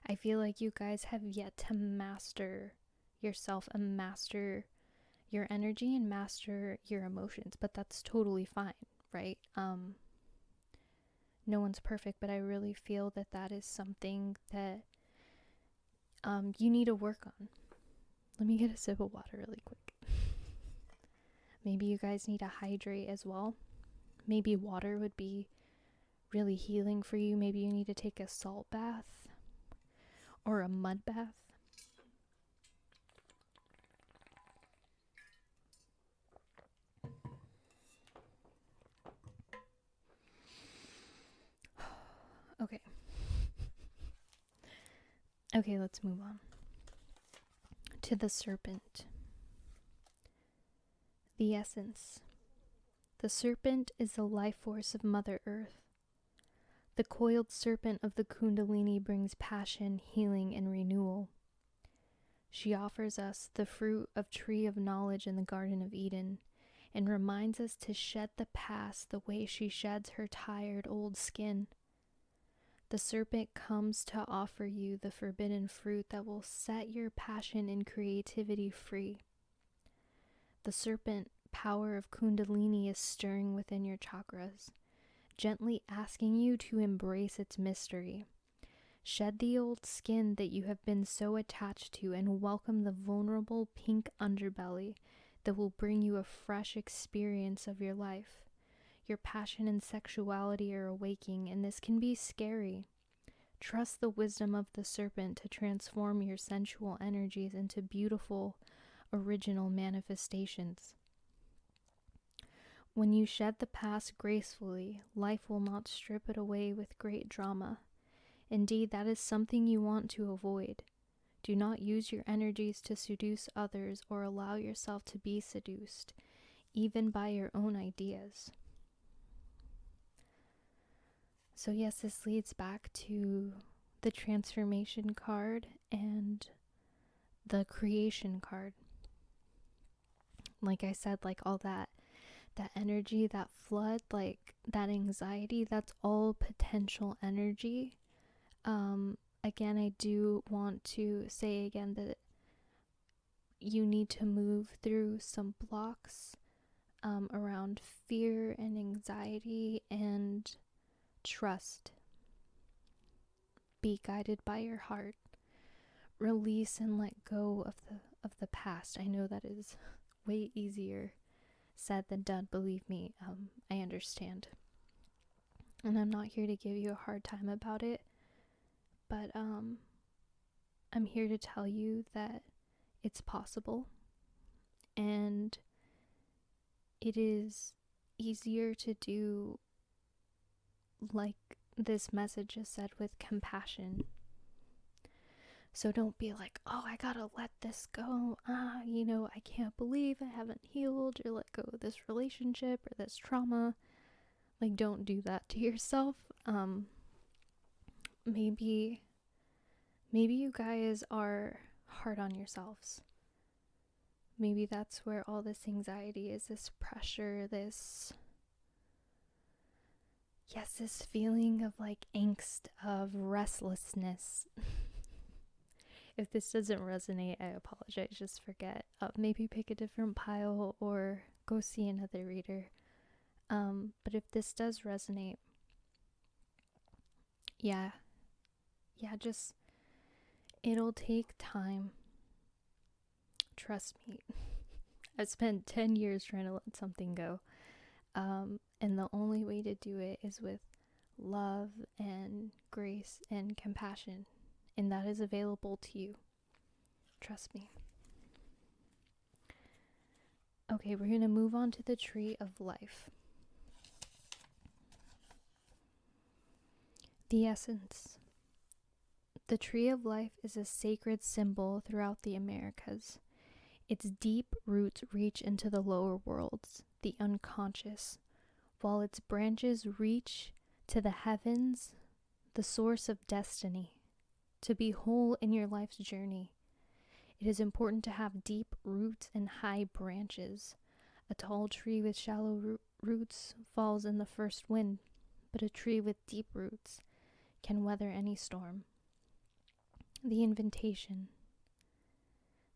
I feel like you guys have yet to master yourself and master your energy and master your emotions, but that's totally fine, right? No one's perfect, but I really feel that that is something that you need to work on. Let me get a sip of water really quick. Maybe you guys need to hydrate as well. Maybe water would be really healing for you. Maybe you need to take a salt bath or a mud bath. Okay, let's move on to the serpent. The essence. The serpent is the life force of Mother Earth. The coiled serpent of the Kundalini brings passion, healing, and renewal. She offers us the fruit of tree of knowledge in the Garden of Eden and reminds us to shed the past the way she sheds her tired old skin. The serpent comes to offer you the forbidden fruit that will set your passion and creativity free. The serpent power of Kundalini is stirring within your chakras, gently asking you to embrace its mystery. Shed the old skin that you have been so attached to and welcome the vulnerable pink underbelly that will bring you a fresh experience of your life. Your passion and sexuality are awaking, and this can be scary. Trust the wisdom of the serpent to transform your sensual energies into beautiful, original manifestations. When you shed the past gracefully, life will not strip it away with great drama. Indeed, that is something you want to avoid. Do not use your energies to seduce others or allow yourself to be seduced, even by your own ideas. So yes, this leads back to the transformation card and the creation card. Like I said, like all that that energy, that flood, like that anxiety, that's all potential energy. Again, I do want to say again that you need to move through some blocks around fear and anxiety, and trust. Be guided by your heart. Release and let go of the past. I know that is way easier said than done, believe me. I understand. And I'm not here to give you a hard time about it, but I'm here to tell you that it's possible, and it is easier to do, like this message is said, with compassion. So don't be like, oh, I gotta let this go. I can't believe I haven't healed or let go of this relationship or this trauma. Like, don't do that to yourself. Maybe you guys are hard on yourselves. Maybe that's where all this anxiety is, this pressure, this feeling of like angst, of restlessness. If this doesn't resonate, I apologize, just forget. Maybe pick a different pile or go see another reader. But if this does resonate, just, it'll take time. Trust me. I've spent 10 years trying to let something go. And the only way to do it is with love and grace and compassion. And that is available to you. Trust me. Okay, we're going to move on to the tree of life. The essence. The tree of life is a sacred symbol throughout the Americas. Its deep roots reach into the lower worlds, the unconscious, while its branches reach to the heavens, the source of destiny. To be whole in your life's journey, it is important to have deep roots and high branches. A tall tree with shallow roots falls in the first wind, but a tree with deep roots can weather any storm. The invitation.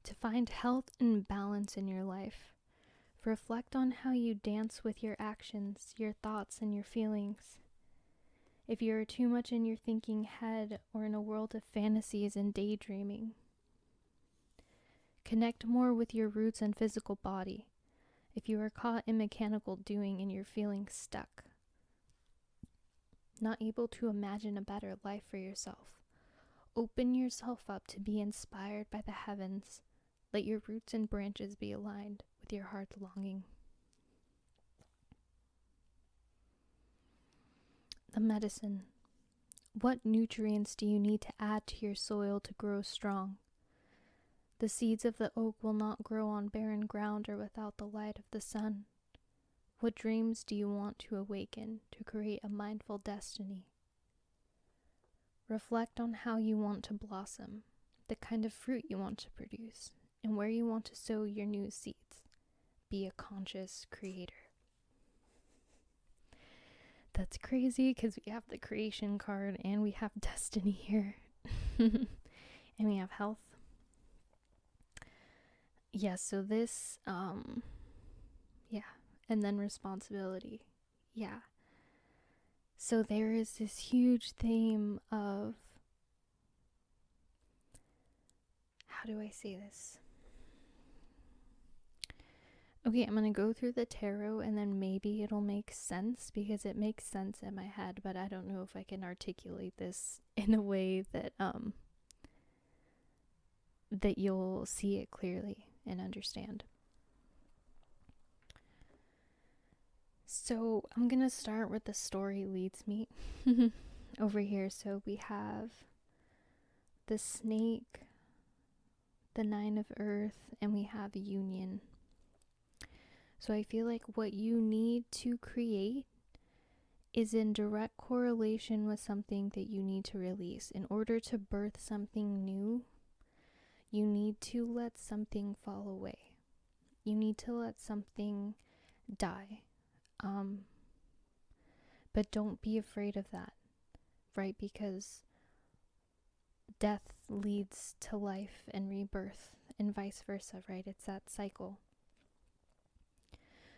To find health and balance in your life, reflect on how you dance with your actions, your thoughts, and your feelings. If you are too much in your thinking head or in a world of fantasies and daydreaming, connect more with your roots and physical body. If you are caught in mechanical doing and you're feeling stuck, not able to imagine a better life for yourself, open yourself up to be inspired by the heavens. Let your roots and branches be aligned with your heart's longing. The medicine. What nutrients do you need to add to your soil to grow strong? The seeds of the oak will not grow on barren ground or without the light of the sun. What dreams do you want to awaken to create a mindful destiny? Reflect on how you want to blossom, the kind of fruit you want to produce, and where you want to sow your new seeds. Be a conscious creator. That's crazy because we have the creation card and we have destiny here. And we have health. So this, and then responsibility. So there is this huge theme of, how do I say this? Okay, I'm going to go through the tarot and then maybe it'll make sense, because it makes sense in my head, but I don't know if I can articulate this in a way that that you'll see it clearly and understand. So I'm going to start where the story leads me over here. So we have the snake, the 9 of earth, and we have union. So I feel like what you need to create is in direct correlation with something that you need to release. In order to birth something new, you need to let something fall away. You need to let something die. But don't be afraid of that, right? Because death leads to life and rebirth and vice versa, right? It's that cycle.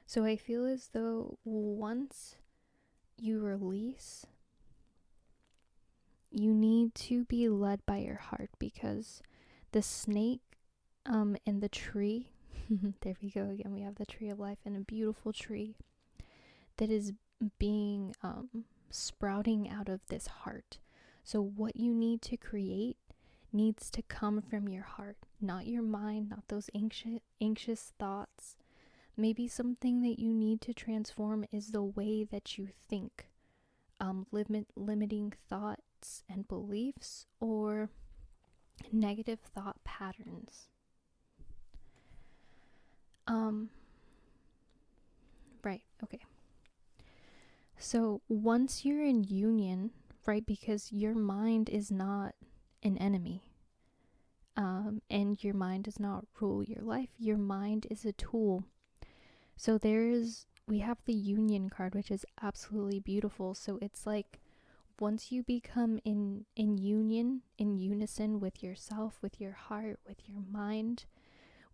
So I feel as though once you release, you need to be led by your heart, because the snake and the tree, there we go again, we have the tree of life and a beautiful tree that is being sprouting out of this heart. So what you need to create needs to come from your heart, not your mind, not those anxious thoughts. Maybe something that you need to transform is the way that you think, limiting thoughts and beliefs, or negative thought patterns. Right, okay. So once you're in union, right, because your mind is not an enemy, and your mind does not rule your life. Your mind is a tool. So we have the union card, which is absolutely beautiful. So it's like once you become in union, in unison with yourself, with your heart, with your mind,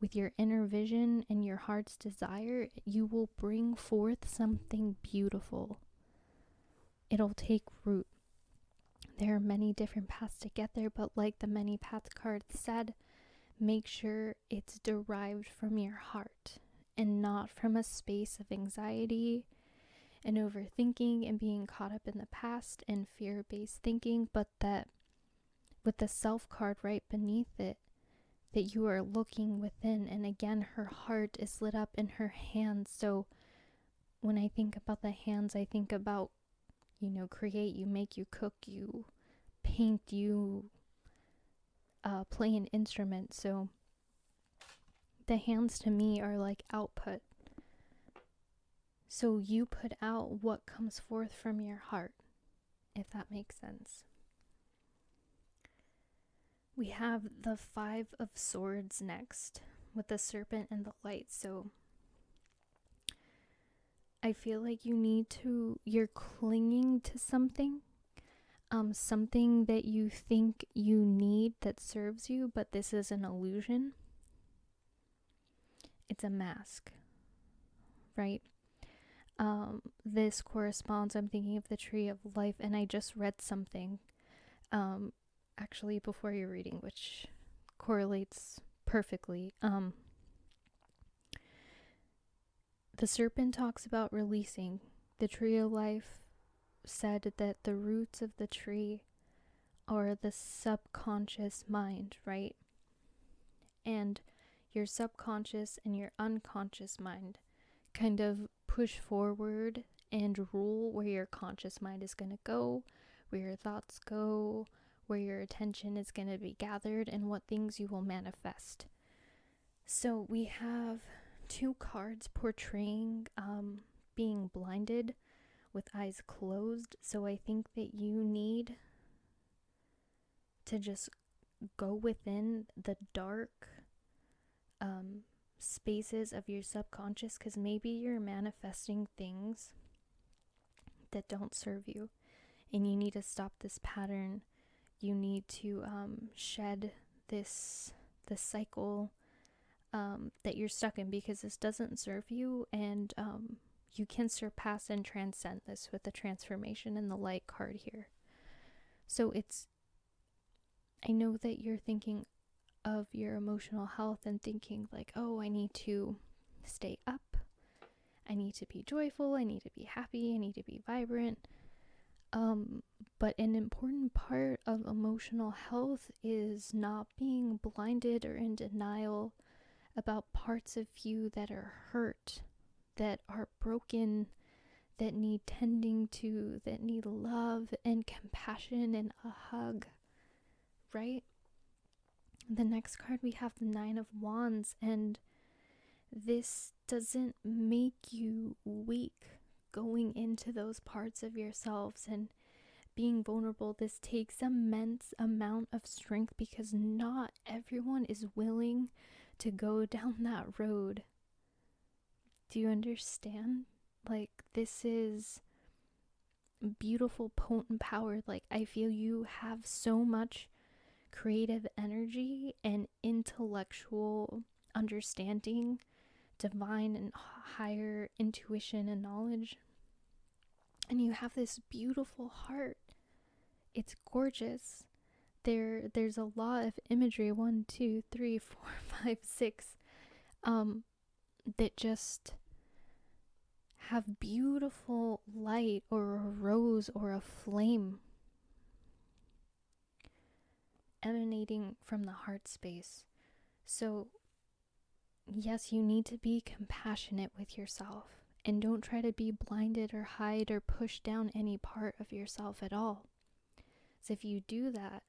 with your inner vision and your heart's desire, you will bring forth something beautiful. It'll take root. There are many different paths to get there, but like the many paths card said, make sure it's derived from your heart and not from a space of anxiety and overthinking and being caught up in the past and fear-based thinking, but that with the self card right beneath it, that you are looking within. And again, her heart is lit up in her hands. So when I think about the hands, I think about, create, you make, you cook, you paint, you play an instrument. So the hands to me are like output. So you put out what comes forth from your heart, if that makes sense. We have the 5 of Swords next, with the serpent and the light. So I feel like you're clinging to something, something that you think you need that serves you, but this is an illusion. It's a mask, right? This corresponds, I'm thinking of the tree of life, and I just read something, actually before your reading, which correlates perfectly. The serpent talks about releasing. The tree of life said that the roots of the tree are the subconscious mind, right? And your subconscious and your unconscious mind kind of push forward and rule where your conscious mind is going to go, where your thoughts go, where your attention is going to be gathered, and what things you will manifest. So we have 2 cards portraying being blinded with eyes closed. So I think that you need to just go within the dark spaces of your subconscious, because maybe you're manifesting things that don't serve you, and you need to stop this pattern. You need to shed the cycle that you're stuck in, because this doesn't serve you, and you can surpass and transcend this with the transformation and the light card here. So I know that you're thinking of your emotional health and thinking like, oh, I need to stay up, I need to be joyful, I need to be happy, I need to be vibrant. But an important part of emotional health is not being blinded or in denial about parts of you that are hurt, that are broken, that need tending to, that need love and compassion and a hug, right? The next card, we have the 9 of Wands, and this doesn't make you weak going into those parts of yourselves and being vulnerable. This takes immense amount of strength, because not everyone is willing to go down that road. Do you understand? Like, this is beautiful, potent power. Like, I feel you have so much creative energy and intellectual understanding, divine and higher intuition and knowledge. And you have this beautiful heart. It's gorgeous. There's a lot of imagery, 1, 2, 3, 4, 5, 6, that just have beautiful light or a rose or a flame emanating from the heart space. So yes, you need to be compassionate with yourself, and don't try to be blinded or hide or push down any part of yourself at all. So if you do that,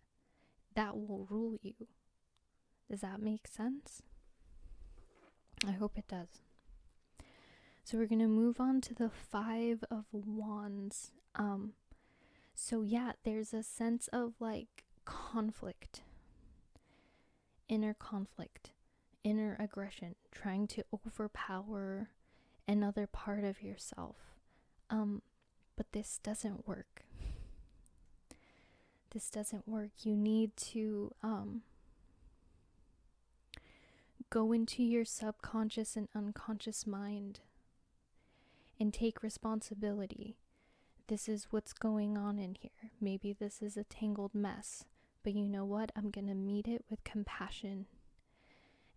that will rule you. Does that make sense? I hope it does. So we're going to move on to the 5 of Wands. So yeah, there's a sense of like conflict, inner aggression, trying to overpower another part of yourself. But this doesn't work. You need to go into your subconscious and unconscious mind and take responsibility. This is what's going on in here. Maybe this is a tangled mess, but you know what? I'm going to meet it with compassion,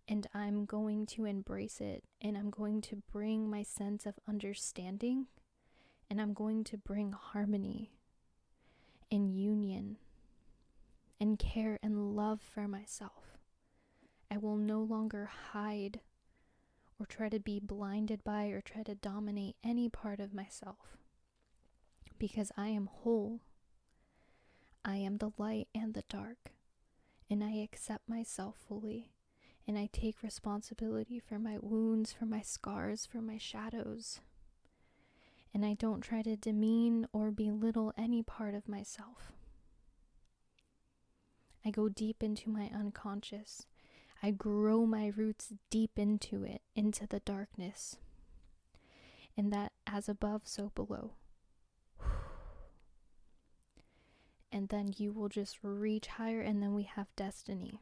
and I'm going to embrace it, and I'm going to bring my sense of understanding, and I'm going to bring harmony and union and care and love for myself. I will no longer hide or try to be blinded by or try to dominate any part of myself, because I am whole. I am the light and the dark, and I accept myself fully, and I take responsibility for my wounds, for my scars, for my shadows, and I don't try to demean or belittle any part of myself. I go deep into my unconscious. I grow my roots deep into it, into the darkness. And that as above, so below. And then you will just reach higher, and then we have destiny,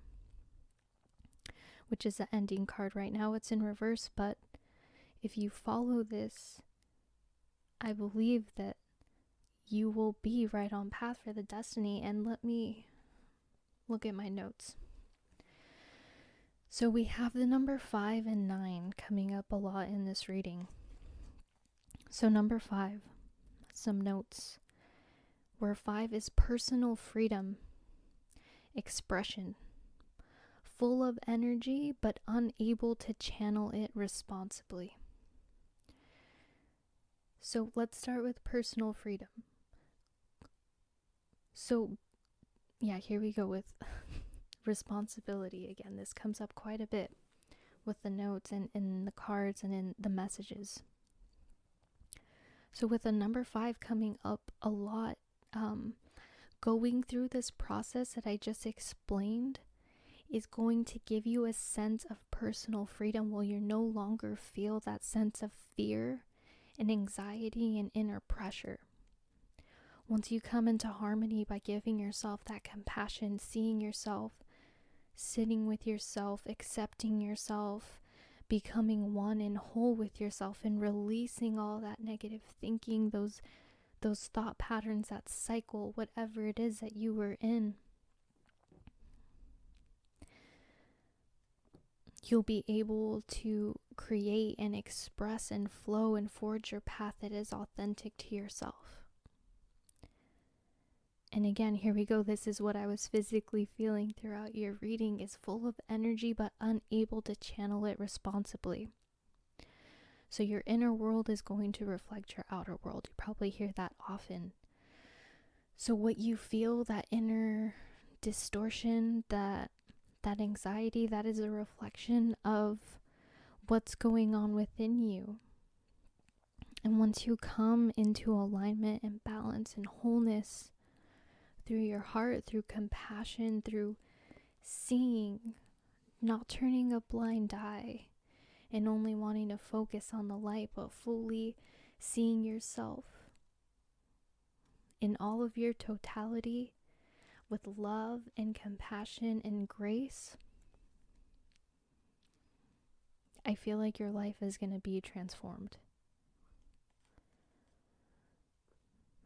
which is the ending card. Right now it's in reverse, but if you follow this, I believe that you will be right on path for the destiny. And let me look at my notes. So we have the number 5 and 9 coming up a lot in this reading. So number 5, some notes. Where 5 is personal freedom, expression, full of energy but unable to channel it responsibly. So let's start with personal freedom. So yeah, here we go with responsibility again. This comes up quite a bit with the notes and in the cards and in the messages. So with the number 5 coming up a lot, going through this process that I just explained is going to give you a sense of personal freedom where you no longer feel that sense of fear and anxiety and inner pressure. Once you come into harmony by giving yourself that compassion, seeing yourself, sitting with yourself, accepting yourself, becoming one and whole with yourself, and releasing all that negative thinking, those thought patterns, that cycle, whatever it is that you were in, you'll be able to create and express and flow and forge your path that is authentic to yourself. And again, here we go. This is what I was physically feeling throughout your reading, is full of energy but unable to channel it responsibly. So your inner world is going to reflect your outer world. You probably hear that often. So what you feel, that inner distortion, that anxiety, that is a reflection of what's going on within you. And once you come into alignment and balance and wholeness through your heart, through compassion, through seeing, not turning a blind eye, and only wanting to focus on the light, but fully seeing yourself in all of your totality with love and compassion and grace, I feel like your life is going to be transformed.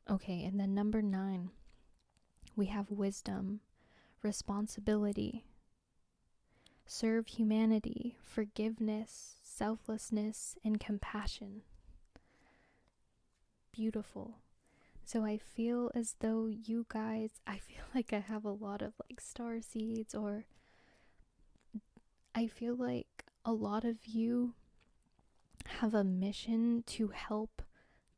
Okay, and then number 9, we have wisdom, responsibility, serve humanity, forgiveness, selflessness, and compassion. Beautiful. So I feel as though you guys, I feel like I have a lot of like star seeds, or I feel like a lot of you have a mission to help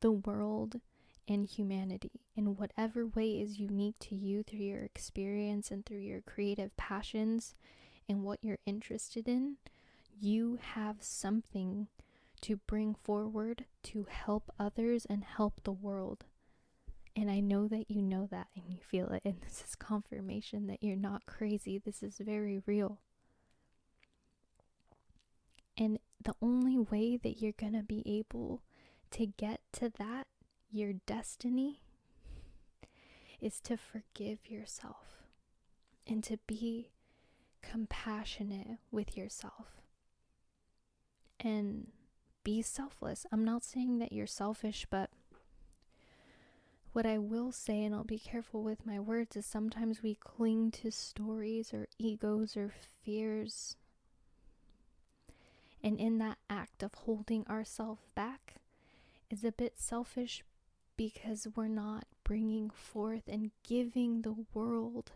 the world and humanity in whatever way is unique to you through your experience and through your creative passions and what you're interested in. You have something to bring forward to help others and help the world. And I know that you know that and you feel it, and this is confirmation that you're not crazy. This is very real. And the only way that you're gonna be able to get to that, your destiny, is to forgive yourself and to be compassionate with yourself and be selfless. I'm not saying that you're selfish, but what I will say, and I'll be careful with my words, is sometimes we cling to stories or egos or fears. And in that act of holding ourselves back is a bit selfish, because we're not bringing forth and giving the world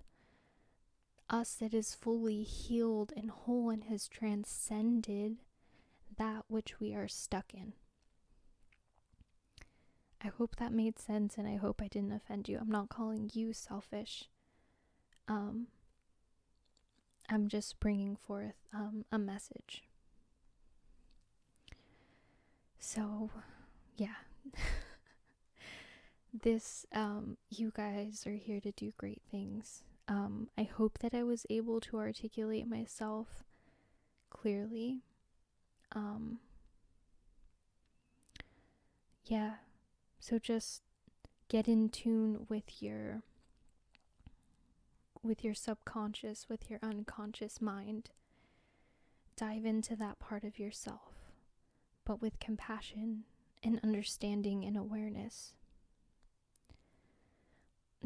us that is fully healed and whole and has transcended that which we are stuck in. I hope that made sense, and I hope I didn't offend you. I'm not calling you selfish. I'm just bringing forth a message. So, yeah. This, you guys are here to do great things. I hope that I was able to articulate myself clearly. Yeah, so just get in tune with your subconscious, with your unconscious mind. Dive into that part of yourself, but with compassion and understanding and awareness.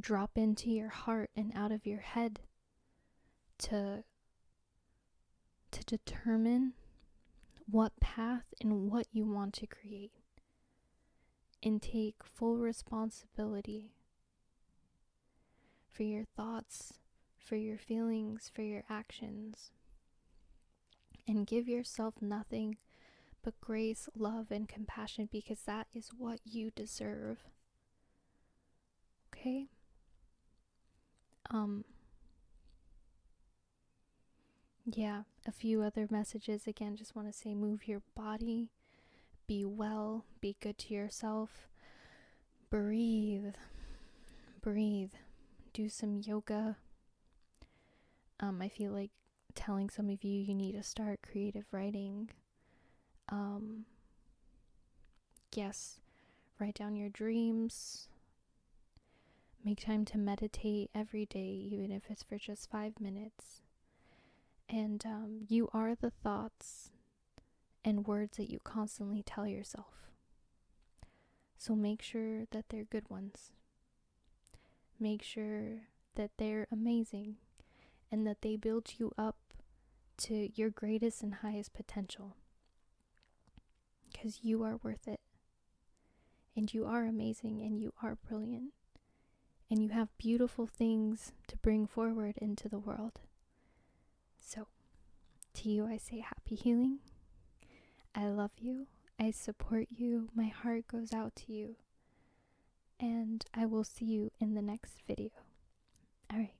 Drop into your heart and out of your head to determine what path and what you want to create, and take full responsibility for your thoughts, for your feelings, for your actions, and give yourself nothing but grace, love, and compassion, because that is what you deserve. Okay? Yeah, a few other messages. Again, just want to say, move your body, be well, be good to yourself, breathe, do some yoga. I feel like telling some of you need to start creative writing. Yes, write down your dreams. Make time to meditate every day, even if it's for just 5 minutes. And you are the thoughts and words that you constantly tell yourself. So make sure that they're good ones. Make sure that they're amazing and that they build you up to your greatest and highest potential. Because you are worth it. And you are amazing, and you are brilliant. And you have beautiful things to bring forward into the world. So, to you I say happy healing. I love you. I support you. My heart goes out to you. And I will see you in the next video. All right.